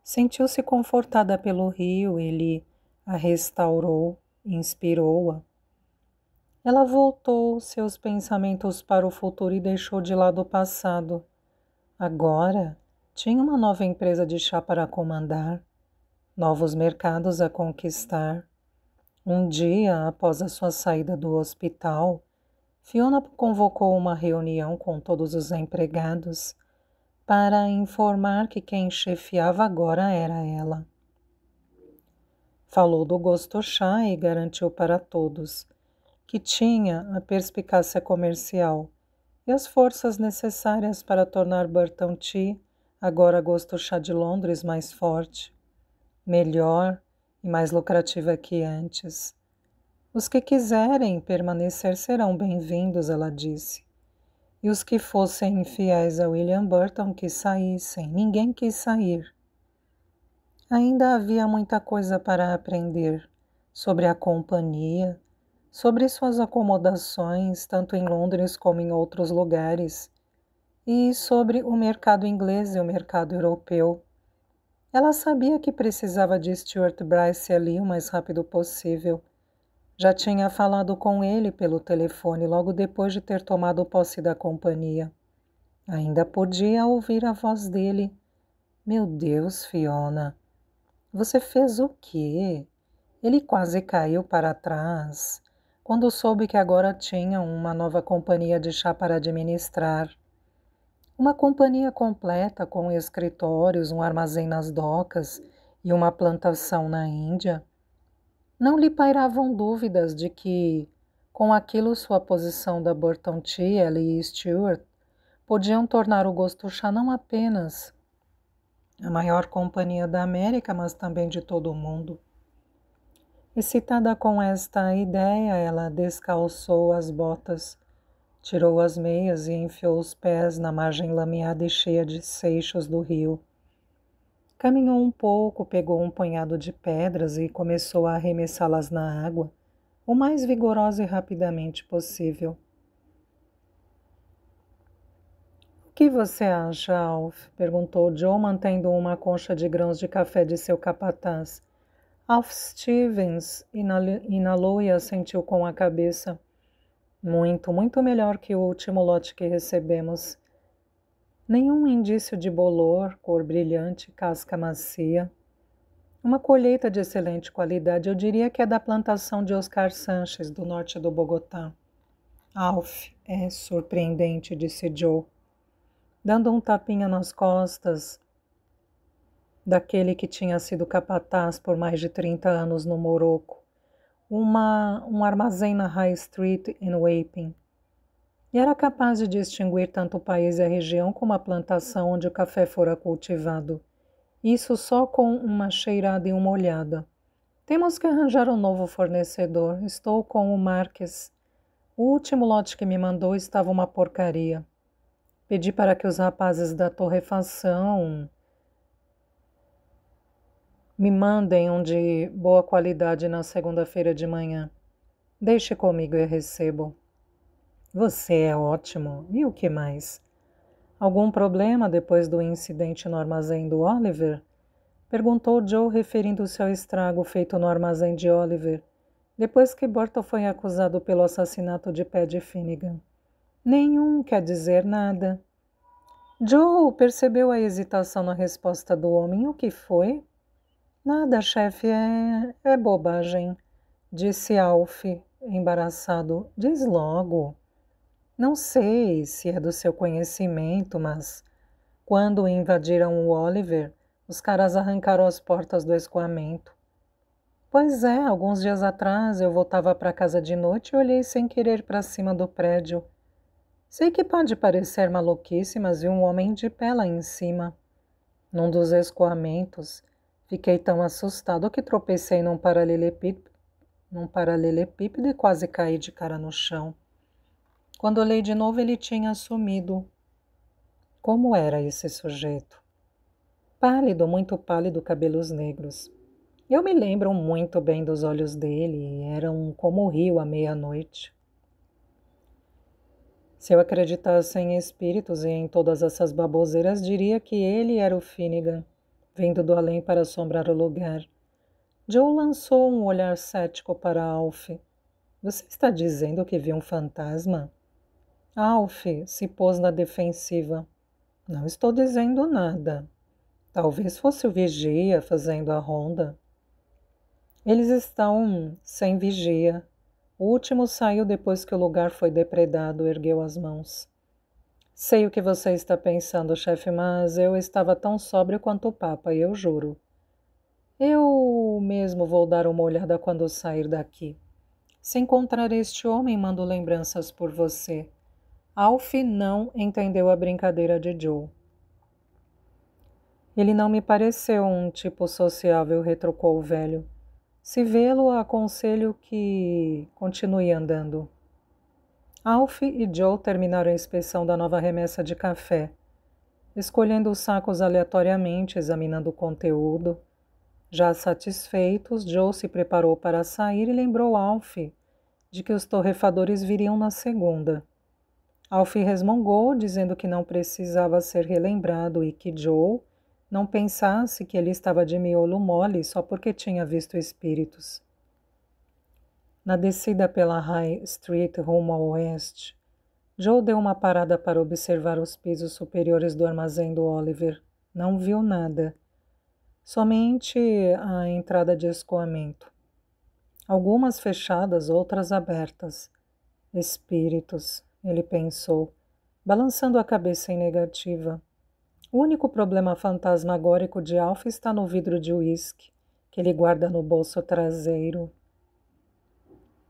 Speaker 1: Sentiu-se confortada pelo rio, ele a restaurou, inspirou-a. Ela voltou seus pensamentos para o futuro e deixou de lado o passado. Agora tinha uma nova empresa de chá para comandar, novos mercados a conquistar. Um dia, após a sua saída do hospital, Fiona convocou uma reunião com todos os empregados para informar que quem chefiava agora era ela. Falou do gosto chá e garantiu para todos que tinha a perspicácia comercial e as forças necessárias para tornar Burton Tea, agora gosto chá de Londres, mais forte, melhor e mais lucrativa que antes. Os que quiserem permanecer serão bem-vindos, ela disse. E os que fossem infiéis a William Burton que saíssem. Ninguém quis sair. Ainda havia muita coisa para aprender sobre a companhia, sobre suas acomodações, tanto em Londres como em outros lugares, e sobre o mercado inglês e o mercado europeu. Ela sabia que precisava de Stuart Bryce ali o mais rápido possível. Já tinha falado com ele pelo telefone logo depois de ter tomado posse da companhia. Ainda podia ouvir a voz dele. Meu Deus, Fiona, você fez o quê? Ele quase caiu para trás quando soube que agora tinham uma nova companhia de chá para administrar. Uma companhia completa com escritórios, um armazém nas docas e uma plantação na Índia. Não lhe pairavam dúvidas de que, com aquilo, sua posição da Burton Tea, Ellie e Stuart, podiam tornar o Gosto Chá não apenas a maior companhia da América, mas também de todo o mundo. Excitada com esta ideia, ela descalçou as botas, tirou as meias e enfiou os pés na margem lameada e cheia de seixos do rio. Caminhou um pouco, pegou um punhado de pedras e começou a arremessá-las na água, o mais vigorosa e rapidamente possível. O que você acha, Alf? Perguntou Joe, mantendo uma concha de grãos de café de seu capataz. Alf Stevens inalou e assentiu com a cabeça. Muito, muito melhor que o último lote que recebemos. Nenhum indício de bolor, cor brilhante, casca macia. Uma colheita de excelente qualidade, eu diria que é da plantação de Oscar Sanches, do norte do Bogotá. Alf, é surpreendente, disse Joe, dando um tapinha nas costas daquele que tinha sido capataz por mais de 30 anos no Morocco, um armazém na High Street em Wapping. E era capaz de distinguir tanto o país e a região como a plantação onde o café fora cultivado. Isso só com uma cheirada e uma olhada. Temos que arranjar um novo fornecedor. Estou com o Marques. O último lote que me mandou estava uma porcaria. Pedi para que os rapazes da torrefação me mandem um de boa qualidade na segunda-feira de manhã. Deixe comigo e recebo. Você é ótimo. E o que mais? Algum problema depois do incidente no armazém do Oliver? Perguntou Joe, referindo-se ao estrago feito no armazém de Oliver, depois que Burton foi acusado pelo assassinato de Paddy Finnegan. Nenhum quer dizer nada. Joe percebeu a hesitação na resposta do homem. O que foi? Nada, chefe, é bobagem, disse Alf, embaraçado. Diz logo. Não sei se é do seu conhecimento, mas quando invadiram o Oliver, os caras arrancaram as portas do escoamento. Pois é, alguns dias atrás eu voltava para casa de noite e olhei sem querer para cima do prédio. Sei que pode parecer maluquice, mas vi um homem de pé lá em cima. Num dos escoamentos, fiquei tão assustado que tropecei num paralelepípedo e quase caí de cara no chão. Quando olhei de novo, ele tinha sumido. Como era esse sujeito? Pálido, muito pálido, cabelos negros. Eu me lembro muito bem dos olhos dele, eram como o rio à meia-noite. Se eu acreditasse em espíritos e em todas essas baboseiras, diria que ele era o Finnegan, vindo do além para assombrar o lugar. Joe lançou um olhar cético para Alf. Você está dizendo que viu um fantasma? Alf se pôs na defensiva. Não estou dizendo nada. Talvez fosse o vigia fazendo a ronda. Eles estão sem vigia. O último saiu depois que o lugar foi depredado, ergueu as mãos. Sei o que você está pensando, chefe, mas eu estava tão sóbrio quanto o Papa, eu juro. Eu mesmo vou dar uma olhada quando sair daqui. Se encontrar este homem, mando lembranças por você. Alf não entendeu a brincadeira de Joe. Ele não me pareceu um tipo sociável, retrucou o velho. Se vê-lo, aconselho que continue andando. Alf e Joe terminaram a inspeção da nova remessa de café, escolhendo os sacos aleatoriamente, examinando o conteúdo. Já satisfeitos, Joe se preparou para sair e lembrou Alf de que os torrefadores viriam na segunda. Alf resmungou, dizendo que não precisava ser relembrado e que Joe não pensasse que ele estava de miolo mole só porque tinha visto espíritos. Na descida pela High Street rumo ao oeste, Joe deu uma parada para observar os pisos superiores do armazém do Oliver. Não viu nada. Somente a entrada de escoamento. Algumas fechadas, outras abertas. Espíritos, ele pensou, balançando a cabeça em negativa. O único problema fantasmagórico de Alf está no vidro de uísque, que ele guarda no bolso traseiro.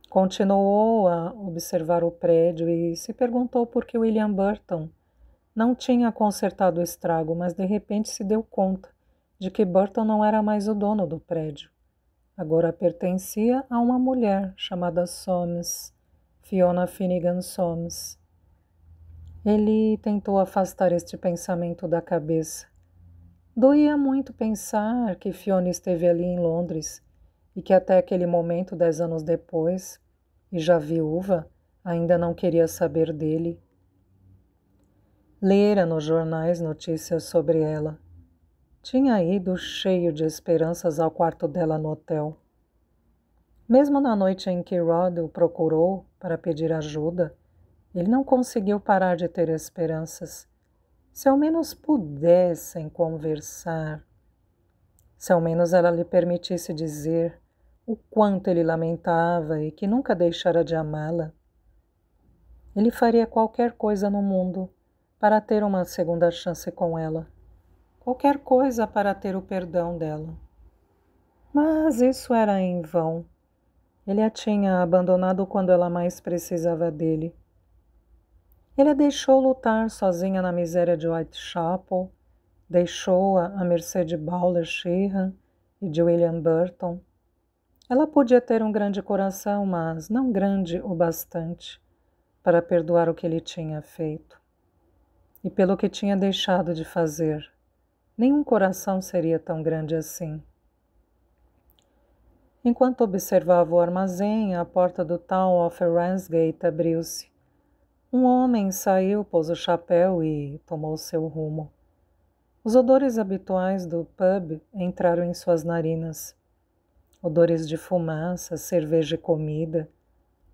Speaker 1: Continuou a observar o prédio e se perguntou por que William Burton não tinha consertado o estrago, mas de repente se deu conta de que Burton não era mais o dono do prédio. Agora pertencia a uma mulher chamada Soames, Fiona Finnegan Soames. Ele tentou afastar este pensamento da cabeça. Doía muito pensar que Fiona esteve ali em Londres e que até aquele momento, 10 anos depois, e já viúva, ainda não queria saber dele. Lera nos jornais notícias sobre ela. Tinha ido cheio de esperanças ao quarto dela no hotel. Mesmo na noite em que Rod o procurou para pedir ajuda, ele não conseguiu parar de ter esperanças. Se ao menos pudessem conversar, se ao menos ela lhe permitisse dizer o quanto ele lamentava e que nunca deixara de amá-la, ele faria qualquer coisa no mundo para ter uma segunda chance com ela, qualquer coisa para ter o perdão dela. Mas isso era em vão. Ele a tinha abandonado quando ela mais precisava dele. Ele a deixou lutar sozinha na miséria de Whitechapel, deixou-a à mercê de Bowler Sheehan e de William Burton. Ela podia ter um grande coração, mas não grande o bastante para perdoar o que ele tinha feito. E pelo que tinha deixado de fazer, nenhum coração seria tão grande assim. Enquanto observava o armazém, a porta do Town of Ramsgate abriu-se. Um homem saiu, pôs o chapéu e tomou seu rumo. Os odores habituais do pub entraram em suas narinas. Odores de fumaça, cerveja e comida.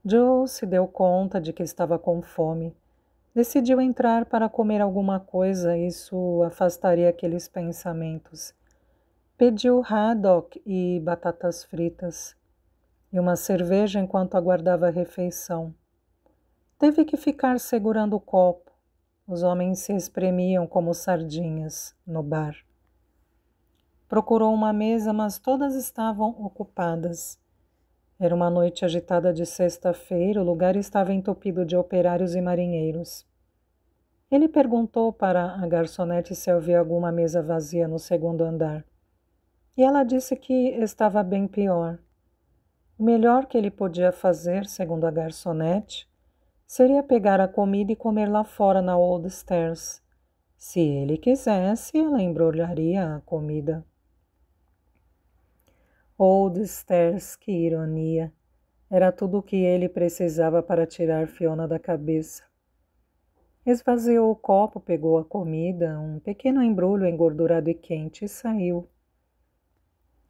Speaker 1: Joe se deu conta de que estava com fome. Decidiu entrar para comer alguma coisa, isso afastaria aqueles pensamentos. Pediu haddock e batatas fritas, e uma cerveja enquanto aguardava a refeição. Teve que ficar segurando o copo. Os homens se espremiam como sardinhas no bar. Procurou uma mesa, mas todas estavam ocupadas. Era uma noite agitada de sexta-feira, o lugar estava entupido de operários e marinheiros. Ele perguntou para a garçonete se havia alguma mesa vazia no segundo andar. E ela disse que estava bem pior. O melhor que ele podia fazer, segundo a garçonete, seria pegar a comida e comer lá fora na Old Stairs. Se ele quisesse, ela embrulharia a comida. Old Stairs, que ironia! Era tudo o que ele precisava para tirar Fiona da cabeça. Esvaziou o copo, pegou a comida, um pequeno embrulho engordurado e quente, e saiu.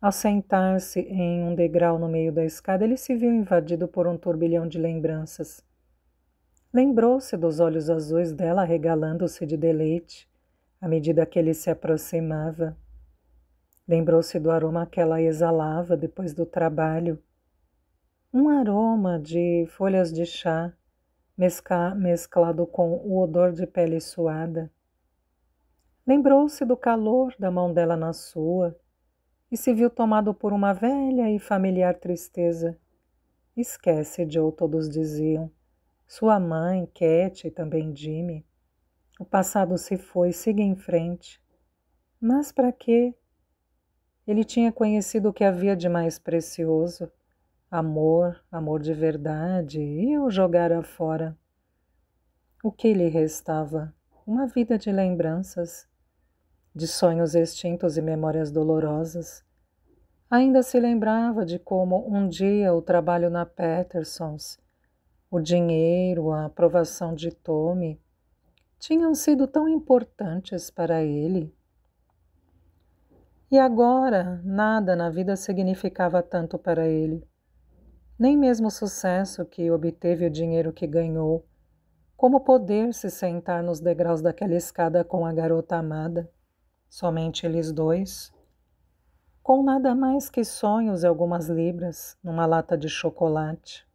Speaker 1: Ao sentar-se em um degrau no meio da escada, ele se viu invadido por um turbilhão de lembranças. Lembrou-se dos olhos azuis dela regalando-se de deleite à medida que ele se aproximava. Lembrou-se do aroma que ela exalava depois do trabalho. Um aroma de folhas de chá, mesclado com o odor de pele suada. Lembrou-se do calor da mão dela na sua e se viu tomado por uma velha e familiar tristeza. Esquece, Joe, todos diziam. Sua mãe, Cat e também Jimmy. O passado se foi, siga em frente. Mas para quê? Ele tinha conhecido o que havia de mais precioso. Amor, amor de verdade, e o jogara fora. O que lhe restava? Uma vida de lembranças, de sonhos extintos e memórias dolorosas. Ainda se lembrava de como um dia o trabalho na Patterson's, o dinheiro, a aprovação de Tommy, tinham sido tão importantes para ele. E agora, nada na vida significava tanto para ele. Nem mesmo o sucesso que obteve, o dinheiro que ganhou, como poder se sentar nos degraus daquela escada com a garota amada, somente eles dois, com nada mais que sonhos e algumas libras numa lata de chocolate.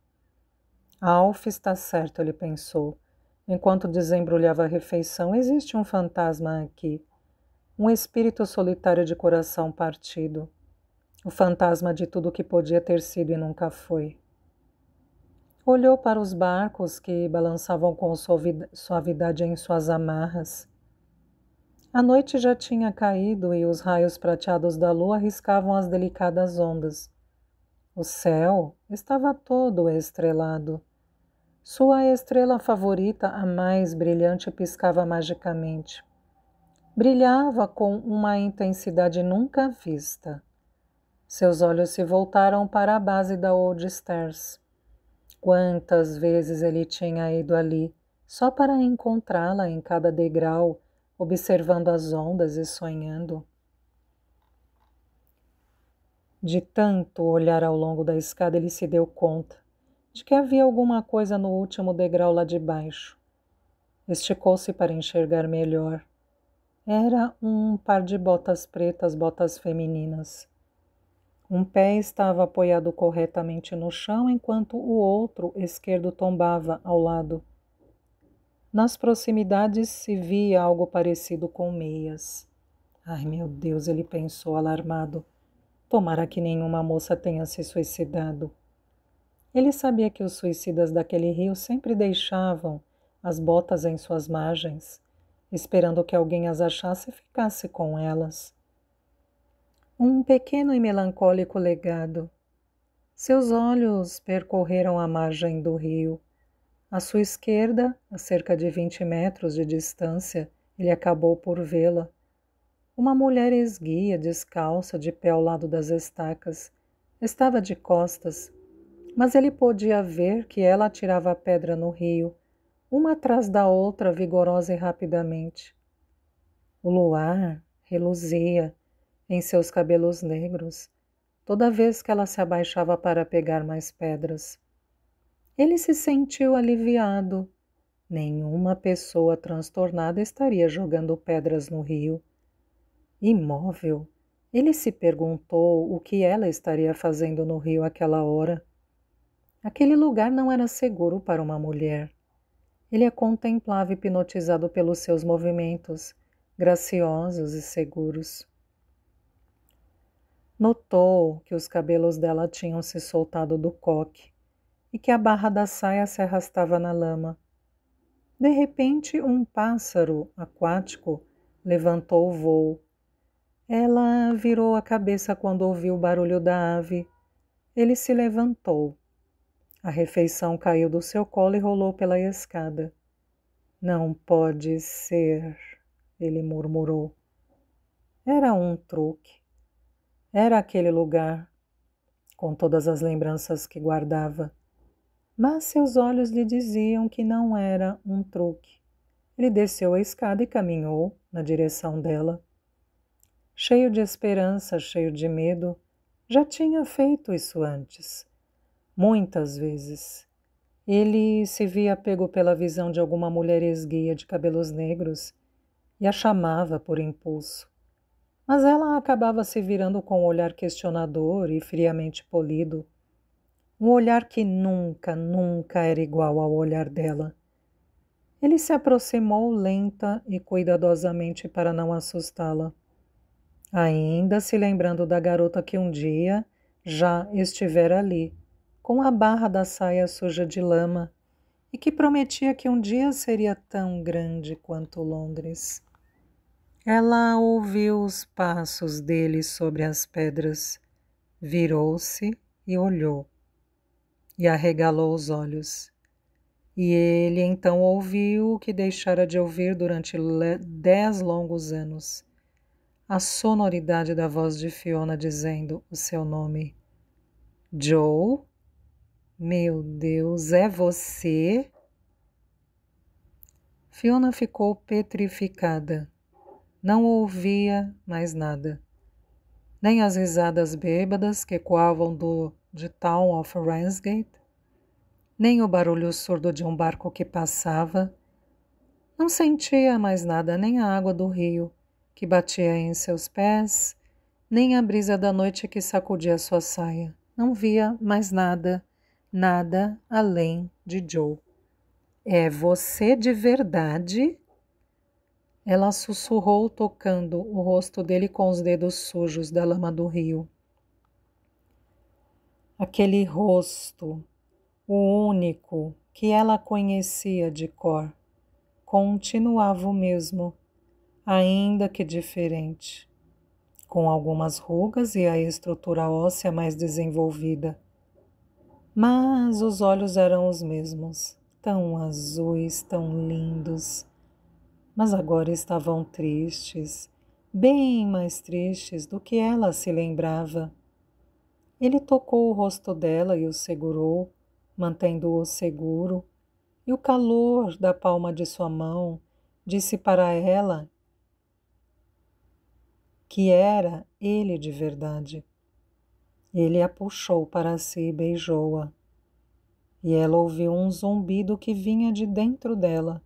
Speaker 1: Alf está certo, ele pensou, enquanto desembrulhava a refeição. Existe um fantasma aqui, um espírito solitário de coração partido, o fantasma de tudo que podia ter sido e nunca foi. Olhou para os barcos que balançavam com suavidade em suas amarras. A noite já tinha caído e os raios prateados da lua riscavam as delicadas ondas. O céu estava todo estrelado. Sua estrela favorita, a mais brilhante, piscava magicamente. Brilhava com uma intensidade nunca vista. Seus olhos se voltaram para a base da Old Stairs. Quantas vezes ele tinha ido ali, só para encontrá-la em cada degrau, observando as ondas e sonhando. De tanto olhar ao longo da escada, ele se deu conta de que havia alguma coisa no último degrau lá de baixo. Esticou-se para enxergar melhor. Era um par de botas pretas, botas femininas. Um pé estava apoiado corretamente no chão, enquanto o outro, esquerdo, tombava ao lado. Nas proximidades se via algo parecido com meias. Ai, meu Deus, ele pensou alarmado. Tomara que nenhuma moça tenha se suicidado. Ele sabia que os suicidas daquele rio sempre deixavam as botas em suas margens, esperando que alguém as achasse e ficasse com elas. Um pequeno e melancólico legado. Seus olhos percorreram a margem do rio. À sua esquerda, a cerca de 20 metros de distância, ele acabou por vê-la. Uma mulher esguia, descalça, de pé ao lado das estacas. Estava de costas, mas ele podia ver que ela atirava a pedra no rio, uma atrás da outra, vigorosa e rapidamente. O luar reluzia em seus cabelos negros, toda vez que ela se abaixava para pegar mais pedras. Ele se sentiu aliviado. Nenhuma pessoa transtornada estaria jogando pedras no rio. Imóvel, ele se perguntou o que ela estaria fazendo no rio àquela hora. Aquele lugar não era seguro para uma mulher. Ele a contemplava hipnotizado pelos seus movimentos, graciosos e seguros. Notou que os cabelos dela tinham se soltado do coque e que a barra da saia se arrastava na lama. De repente, um pássaro aquático levantou o voo. Ela virou a cabeça quando ouviu o barulho da ave. Ele se levantou. A refeição caiu do seu colo e rolou pela escada. Não pode ser, ele murmurou. Era um truque. Era aquele lugar, com todas as lembranças que guardava. Mas seus olhos lhe diziam que não era um truque. Ele desceu a escada e caminhou na direção dela. Cheio de esperança, cheio de medo, já tinha feito isso antes. Muitas vezes. Ele se via pego pela visão de alguma mulher esguia de cabelos negros e a chamava por impulso. Mas ela acabava se virando com um olhar questionador e friamente polido. Um olhar que nunca, nunca era igual ao olhar dela. Ele se aproximou lenta e cuidadosamente para não assustá-la. Ainda se lembrando da garota que um dia já estivera ali, com a barra da saia suja de lama, e que prometia que um dia seria tão grande quanto Londres. Ela ouviu os passos dele sobre as pedras, virou-se e olhou, e arregalou os olhos. E ele então ouviu o que deixara de ouvir durante 10 longos anos. A sonoridade da voz de Fiona dizendo o seu nome. Joe? Meu Deus, é você? Fiona ficou petrificada. Não ouvia mais nada. Nem as risadas bêbadas que ecoavam de Town of Ramsgate, nem o barulho surdo de um barco que passava. Não sentia mais nada, nem a água do rio que batia em seus pés, nem a brisa da noite que sacudia sua saia. Não via mais nada, nada além de Joe. É você de verdade? Ela sussurrou, tocando o rosto dele com os dedos sujos da lama do rio. Aquele rosto, o único que ela conhecia de cor, continuava o mesmo, ainda que diferente, com algumas rugas e a estrutura óssea mais desenvolvida. Mas os olhos eram os mesmos, tão azuis, tão lindos, mas agora estavam tristes, bem mais tristes do que ela se lembrava. Ele tocou o rosto dela e o segurou, mantendo-o seguro, e o calor da palma de sua mão disse para ela que era ele de verdade. Ele a puxou para si e beijou-a. E ela ouviu um zumbido que vinha de dentro dela,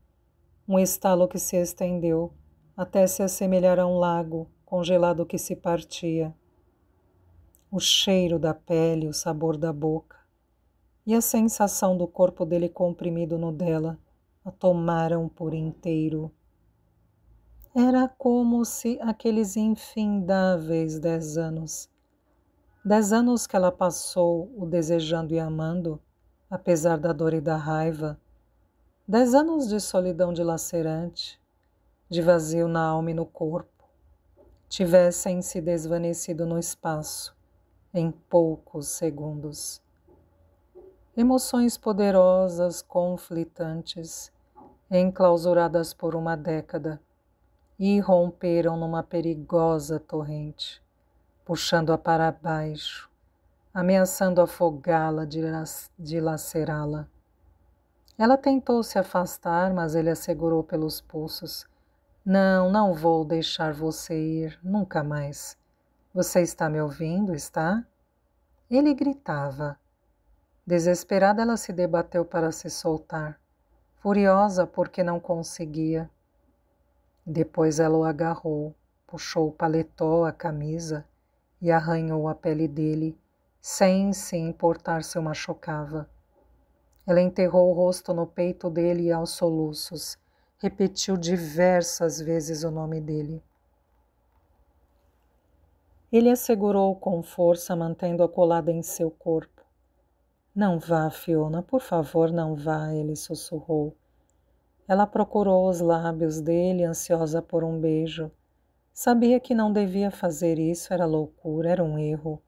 Speaker 1: um estalo que se estendeu até se assemelhar a um lago congelado que se partia. O cheiro da pele, o sabor da boca e a sensação do corpo dele comprimido no dela a tomaram por inteiro. Era como se aqueles infindáveis 10 anos, 10 anos que ela passou o desejando e amando, apesar da dor e da raiva, 10 anos de solidão dilacerante, de vazio na alma e no corpo, tivessem se desvanecido no espaço, em poucos segundos. Emoções poderosas, conflitantes, enclausuradas por uma década, irromperam numa perigosa torrente, puxando-a para baixo, ameaçando afogá-la, dilacerá-la. Ela tentou se afastar, mas ele a segurou pelos pulsos. Não, não vou deixar você ir, nunca mais. Você está me ouvindo, está? Ele gritava. Desesperada, ela se debateu para se soltar, furiosa porque não conseguia. Depois ela o agarrou, puxou o paletó, a camisa e arranhou a pele dele, sem se importar se o machucava. Ela enterrou o rosto no peito dele e aos soluços repetiu diversas vezes o nome dele. Ele a segurou com força, mantendo-a colada em seu corpo. Não vá, Fiona, por favor, não vá, ele sussurrou. Ela procurou os lábios dele, ansiosa por um beijo. Sabia que não devia fazer isso, era loucura, era um erro.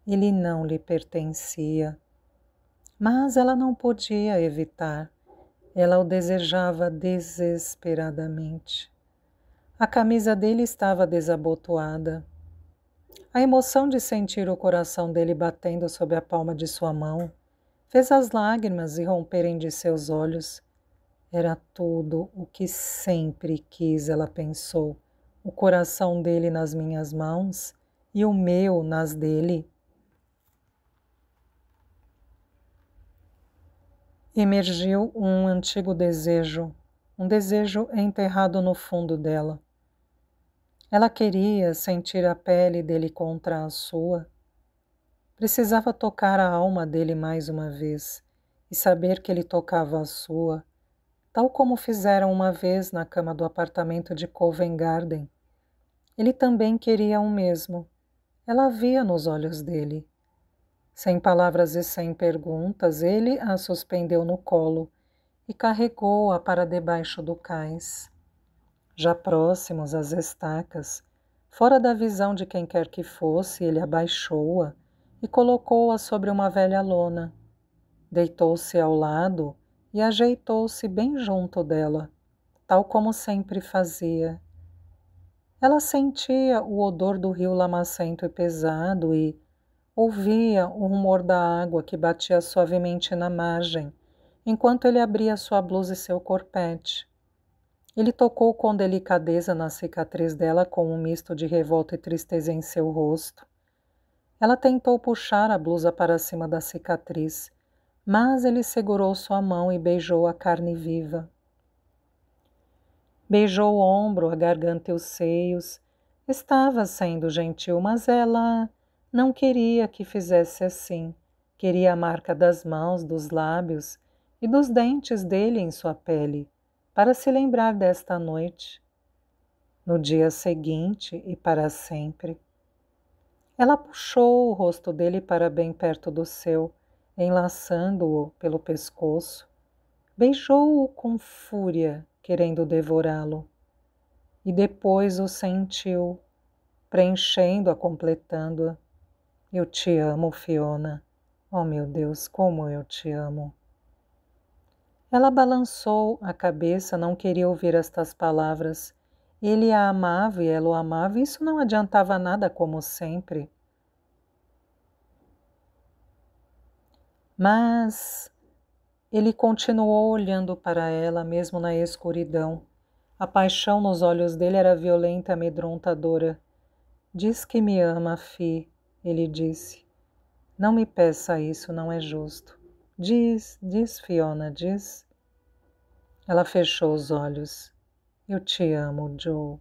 Speaker 1: Ele não lhe pertencia. Mas ela não podia evitar. Ela o desejava desesperadamente. A camisa dele estava desabotoada. A emoção de sentir o coração dele batendo sob a palma de sua mão fez as lágrimas irromperem de seus olhos. Era tudo o que sempre quis, ela pensou. O coração dele nas minhas mãos e o meu nas dele. Emergiu um antigo desejo, um desejo enterrado no fundo dela. Ela queria sentir a pele dele contra a sua. Precisava tocar a alma dele mais uma vez e saber que ele tocava a sua, tal como fizeram uma vez na cama do apartamento de Covent Garden. Ele também queria o mesmo. Ela via nos olhos dele. Sem palavras e sem perguntas, ele a suspendeu no colo e carregou-a para debaixo do cais. Já próximos às estacas, fora da visão de quem quer que fosse, ele abaixou-a e colocou-a sobre uma velha lona. Deitou-se ao lado e ajeitou-se bem junto dela, tal como sempre fazia. Ela sentia o odor do rio lamacento e pesado e ouvia o rumor da água que batia suavemente na margem, enquanto ele abria sua blusa e seu corpete. Ele tocou com delicadeza na cicatriz dela com um misto de revolta e tristeza em seu rosto. Ela tentou puxar a blusa para cima da cicatriz, mas ele segurou sua mão e beijou a carne viva. Beijou o ombro, a garganta e os seios. Estava sendo gentil, mas ela não queria que fizesse assim. Queria a marca das mãos, dos lábios e dos dentes dele em sua pele, para se lembrar desta noite, no dia seguinte e para sempre. Ela puxou o rosto dele para bem perto do seu, enlaçando-o pelo pescoço. Beijou-o com fúria, querendo devorá-lo. E depois o sentiu, preenchendo-a, completando-a. Eu te amo, Fiona. Oh, meu Deus, como eu te amo. Ela balançou a cabeça, não queria ouvir estas palavras. Ele a amava e ela o amava, e isso não adiantava nada, como sempre. Mas ele continuou olhando para ela, mesmo na escuridão. A paixão nos olhos dele era violenta e amedrontadora. Diz que me ama, Fi, ele disse. Não me peça isso, não é justo. Diz, Fiona, diz. Ela fechou os olhos. Eu te amo, Joe.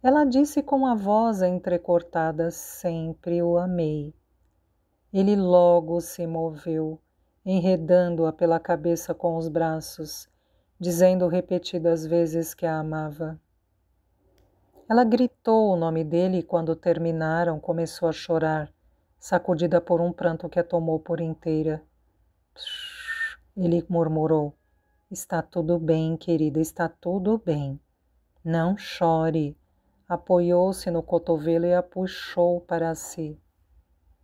Speaker 1: Ela disse com a voz entrecortada, sempre o amei. Ele logo se moveu, enredando-a pela cabeça com os braços, dizendo repetidas vezes que a amava. Ela gritou o nome dele e quando terminaram começou a chorar, sacudida por um pranto que a tomou por inteira. Psh, ele murmurou. Está tudo bem, querida, está tudo bem. Não chore. Apoiou-se no cotovelo e a puxou para si.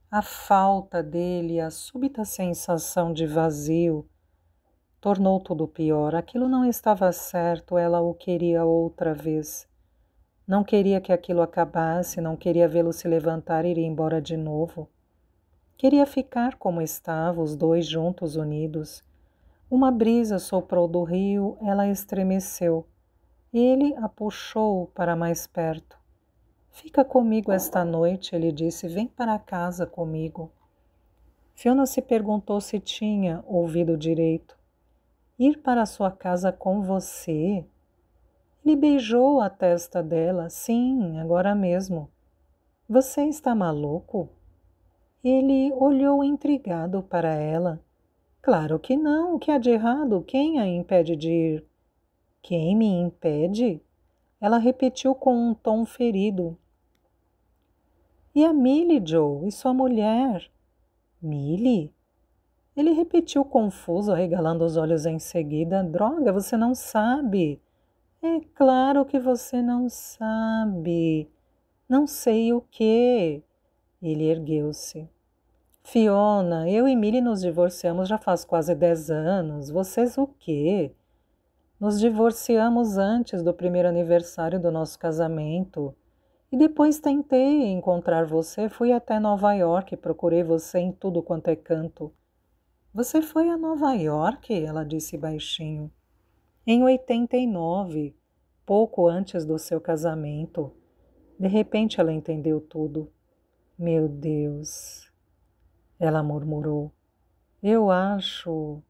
Speaker 1: A falta dele, a súbita sensação de vazio, tornou tudo pior. Aquilo não estava certo, ela o queria outra vez. Não queria que aquilo acabasse, não queria vê-lo se levantar e ir embora de novo. Queria ficar como estava, os dois juntos, unidos. Uma brisa soprou do rio, ela estremeceu. Ele a puxou para mais perto. Fica comigo esta noite, ele disse, vem para casa comigo. Fiona se perguntou se tinha ouvido direito. Ir para sua casa com você? Ele beijou a testa dela. Sim, agora mesmo. Você está maluco? Ele olhou intrigado para ela. Claro que não. O que há de errado? Quem a impede de ir? Quem me impede? Ela repetiu com um tom ferido. E a Millie, Joe? E sua mulher? Millie? Ele repetiu confuso, arregalando os olhos em seguida. Droga, você não sabe. É claro que você não sabe. Não sei o quê. Ele ergueu-se. Fiona, eu e Millie nos divorciamos já faz quase 10 anos. Vocês o quê? Nos divorciamos antes do primeiro aniversário do nosso casamento. E depois tentei encontrar você. Fui até Nova York e procurei você em tudo quanto é canto. Você foi a Nova York? Ela disse baixinho. Em 89, pouco antes do seu casamento. De repente ela entendeu tudo. Meu Deus, ela murmurou. Eu acho,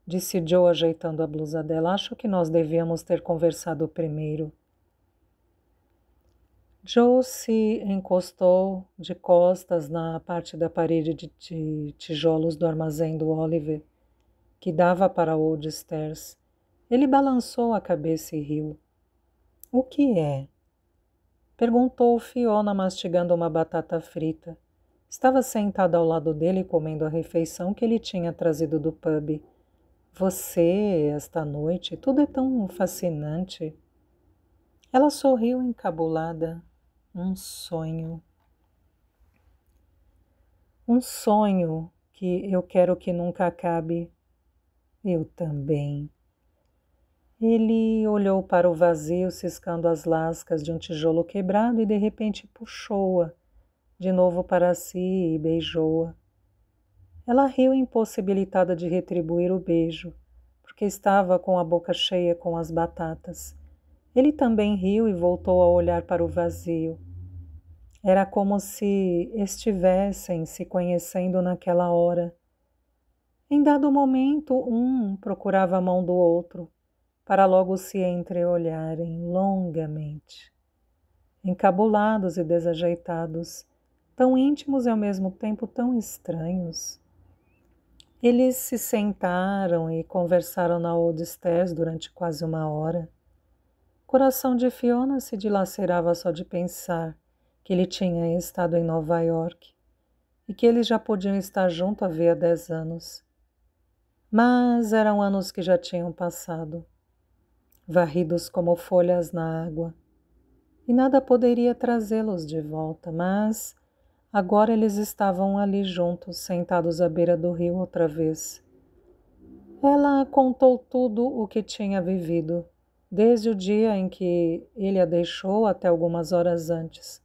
Speaker 1: disse Joe ajeitando a blusa dela, acho que nós devíamos ter conversado primeiro. Joe se encostou de costas na parte da parede de tijolos do armazém do Oliver, que dava para Old Stairs. Ele balançou a cabeça e riu. O que é? Perguntou Fiona, mastigando uma batata frita. Estava sentada ao lado dele comendo a refeição que ele tinha trazido do pub. Você, esta noite, tudo é tão fascinante. Ela sorriu encabulada. Um sonho. Um sonho que eu quero que nunca acabe. Eu também. Ele olhou para o vazio, ciscando as lascas de um tijolo quebrado e de repente puxou-a de novo para si e beijou-a. Ela riu impossibilitada de retribuir o beijo, porque estava com a boca cheia com as batatas. Ele também riu e voltou a olhar para o vazio. Era como se estivessem se conhecendo naquela hora. Em dado momento, um procurava a mão do outro, para logo se entreolharem longamente. Encabulados e desajeitados, tão íntimos e ao mesmo tempo tão estranhos. Eles se sentaram e conversaram na Old Stairs durante quase uma hora. O coração de Fiona se dilacerava só de pensar que ele tinha estado em Nova York e que eles já podiam estar juntos havia 10 anos. Mas eram anos que já tinham passado, varridos como folhas na água, e nada poderia trazê-los de volta, mas agora eles estavam ali juntos, sentados à beira do rio outra vez. Ela contou tudo o que tinha vivido, desde o dia em que ele a deixou até algumas horas antes,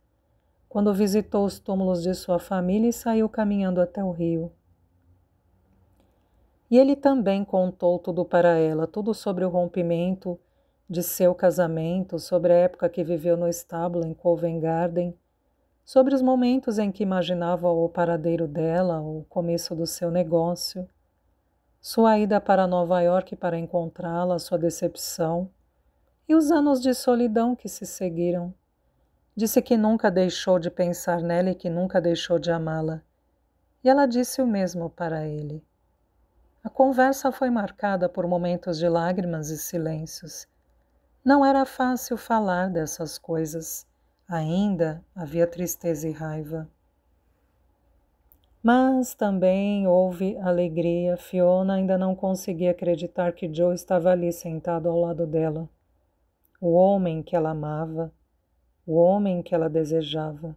Speaker 1: quando visitou os túmulos de sua família e saiu caminhando até o rio. E ele também contou tudo para ela, tudo sobre o rompimento de seu casamento, sobre a época que viveu no estábulo em Covent Garden, sobre os momentos em que imaginava o paradeiro dela, o começo do seu negócio, sua ida para Nova York para encontrá-la, sua decepção E os anos de solidão que se seguiram. Disse que nunca deixou de pensar nela e que nunca deixou de amá-la. E ela disse o mesmo para ele. A conversa foi marcada por momentos de lágrimas e silêncios. Não era fácil falar dessas coisas. Ainda havia tristeza e raiva. Mas também houve alegria. Fiona ainda não conseguia acreditar que Joe estava ali sentado ao lado dela. O homem que ela amava, o homem que ela desejava.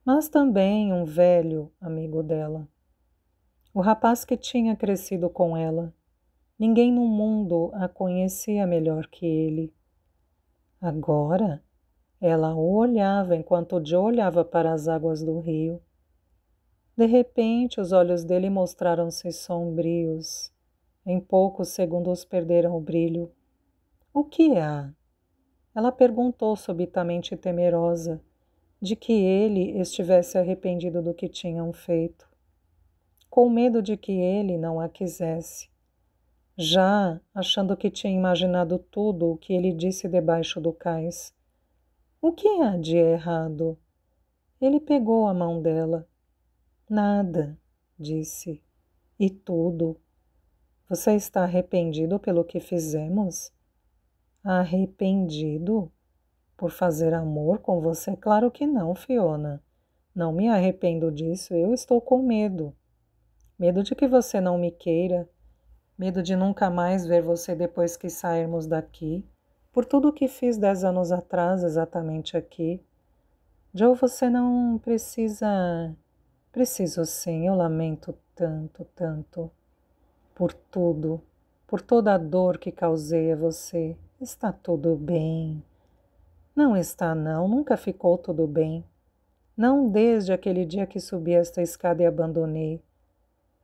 Speaker 1: Mas também um velho amigo dela. O rapaz que tinha crescido com ela. Ninguém no mundo a conhecia melhor que ele. Agora, ela o olhava enquanto Joe olhava para as águas do rio. De repente, os olhos dele mostraram-se sombrios. Em poucos segundos perderam o brilho. O que há? Ela perguntou subitamente temerosa, de que ele estivesse arrependido do que tinham feito, com medo de que ele não a quisesse, já achando que tinha imaginado tudo o que ele disse debaixo do cais. O que há de errado? Ele pegou a mão dela. Nada, disse. E tudo. Você está arrependido pelo que fizemos? Arrependido? Por fazer amor com você? Claro que não, Fiona. Não me arrependo disso, eu estou com medo. Medo de que você não me queira, medo de nunca mais ver você depois que sairmos daqui, por tudo o que fiz 10 anos atrás, exatamente aqui. Joe, você não precisa... Preciso sim, eu lamento tanto, tanto. Por tudo, por toda a dor que causei a você. Está tudo bem. Não está não, nunca ficou tudo bem. Não desde aquele dia que subi esta escada e abandonei.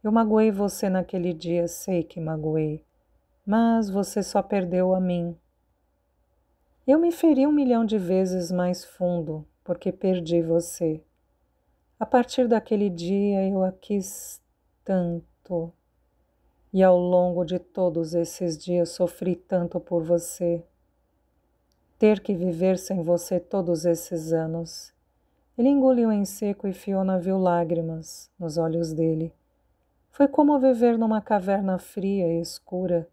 Speaker 1: Eu magoei você naquele dia, sei que magoei. Mas você só perdeu a mim. Eu me feri 1.000.000 de vezes mais fundo, porque perdi você. A partir daquele dia eu a quis tanto. E ao longo de todos esses dias sofri tanto por você. Ter que viver sem você todos esses anos. Ele engoliu em seco e Fiona viu lágrimas nos olhos dele. Foi como viver numa caverna fria e escura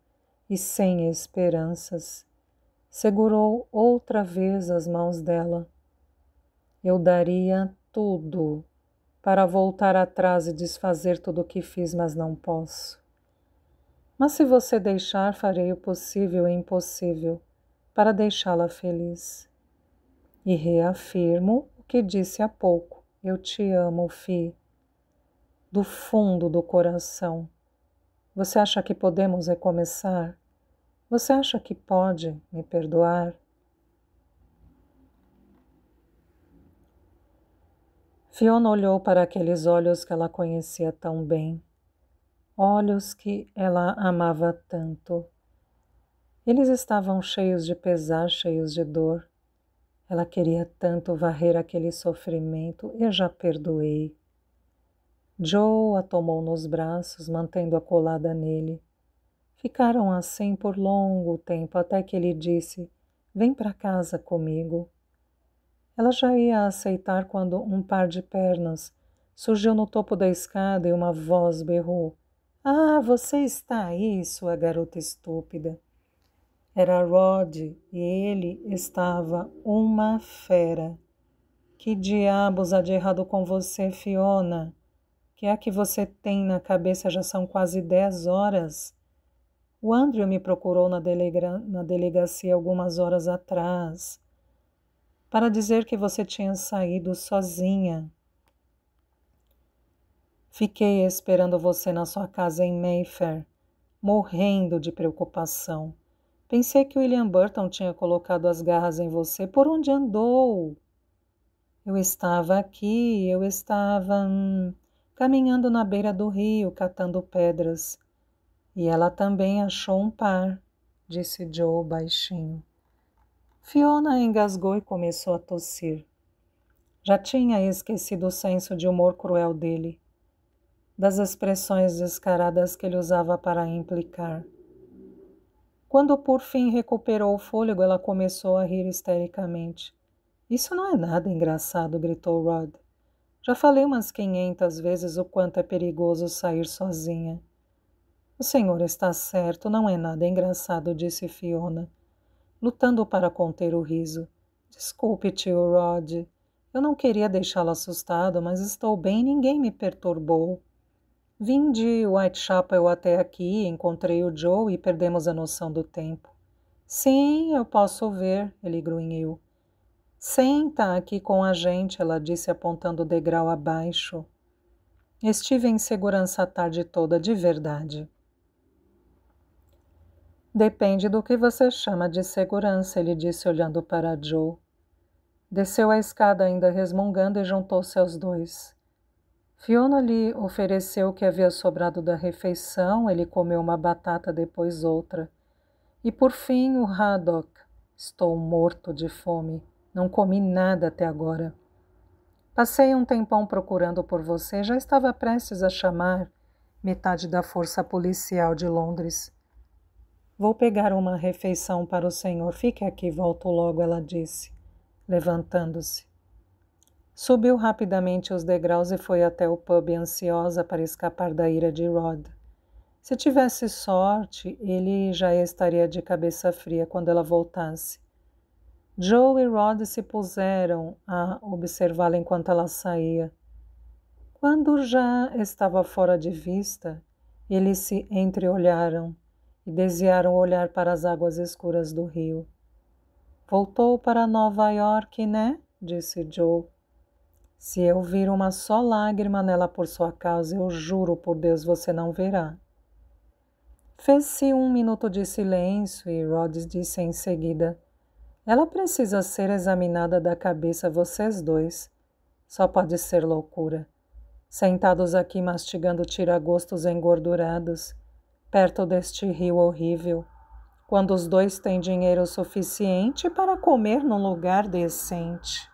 Speaker 1: e sem esperanças. Segurou outra vez as mãos dela. Eu daria tudo para voltar atrás e desfazer tudo o que fiz, mas não posso. Mas se você deixar, farei o possível e impossível para deixá-la feliz. E reafirmo o que disse há pouco. Eu te amo, Fi. Do fundo do coração. Você acha que podemos recomeçar? Você acha que pode me perdoar? Fiona olhou para aqueles olhos que ela conhecia tão bem. Olhos que ela amava tanto. Eles estavam cheios de pesar, cheios de dor. Ela queria tanto varrer aquele sofrimento. Eu já perdoei. Joe a tomou nos braços, mantendo-a colada nele. Ficaram assim por longo tempo, até que ele disse, vem para casa comigo. Ela já ia aceitar quando um par de pernas surgiu no topo da escada e uma voz berrou. Ah, você está aí, sua garota estúpida. Era Rod e ele estava uma fera. Que diabos há de errado com você, Fiona? Que é que você tem na cabeça? Já são quase 10 horas. O Andrew me procurou na delegacia algumas horas atrás para dizer que você tinha saído sozinha. Fiquei esperando você na sua casa em Mayfair, morrendo de preocupação. Pensei que William Burton tinha colocado as garras em você. Por onde andou? Eu estava aqui, eu estava caminhando na beira do rio, catando pedras. E ela também achou um par, disse Joe baixinho. Fiona engasgou e começou a tossir. Já tinha esquecido o senso de humor cruel dele, das expressões descaradas que ele usava para implicar. Quando por fim recuperou o fôlego, ela começou a rir histericamente. Isso não é nada engraçado, gritou Rod. Já falei umas 500 vezes o quanto é perigoso sair sozinha. O senhor está certo, não é nada engraçado, disse Fiona, lutando para conter o riso. Desculpe, tio Rod. Eu não queria deixá-lo assustado, mas estou bem e ninguém me perturbou. Vim de Whitechapel até aqui, encontrei o Joe e perdemos a noção do tempo. Sim, eu posso ver, ele grunhiu. Senta aqui com a gente, ela disse apontando o degrau abaixo. Estive em segurança a tarde toda, de verdade. Depende do que você chama de segurança, ele disse olhando para Joe. Desceu a escada ainda resmungando e juntou-se aos dois. Fiona lhe ofereceu o que havia sobrado da refeição, ele comeu uma batata, depois outra. E por fim o haddock. Estou morto de fome. Não comi nada até agora. Passei um tempão procurando por você, já estava prestes a chamar metade da força policial de Londres. Vou pegar uma refeição para o senhor. Fique aqui, volto logo, ela disse, levantando-se. Subiu rapidamente os degraus e foi até o pub ansiosa para escapar da ira de Rod. Se tivesse sorte, ele já estaria de cabeça fria quando ela voltasse. Joe e Rod se puseram a observá-la enquanto ela saía. Quando já estava fora de vista, eles se entreolharam e desviaram o olhar para as águas escuras do rio. Voltou para Nova York, né? Disse Joe. Se eu vir uma só lágrima nela por sua causa, eu juro por Deus, você não verá. Fez-se 1 minuto de silêncio e Rhodes disse em seguida: ela precisa ser examinada da cabeça, vocês dois. Só pode ser loucura. Sentados aqui mastigando tiragostos engordurados, perto deste rio horrível, quando os dois têm dinheiro suficiente para comer num lugar decente.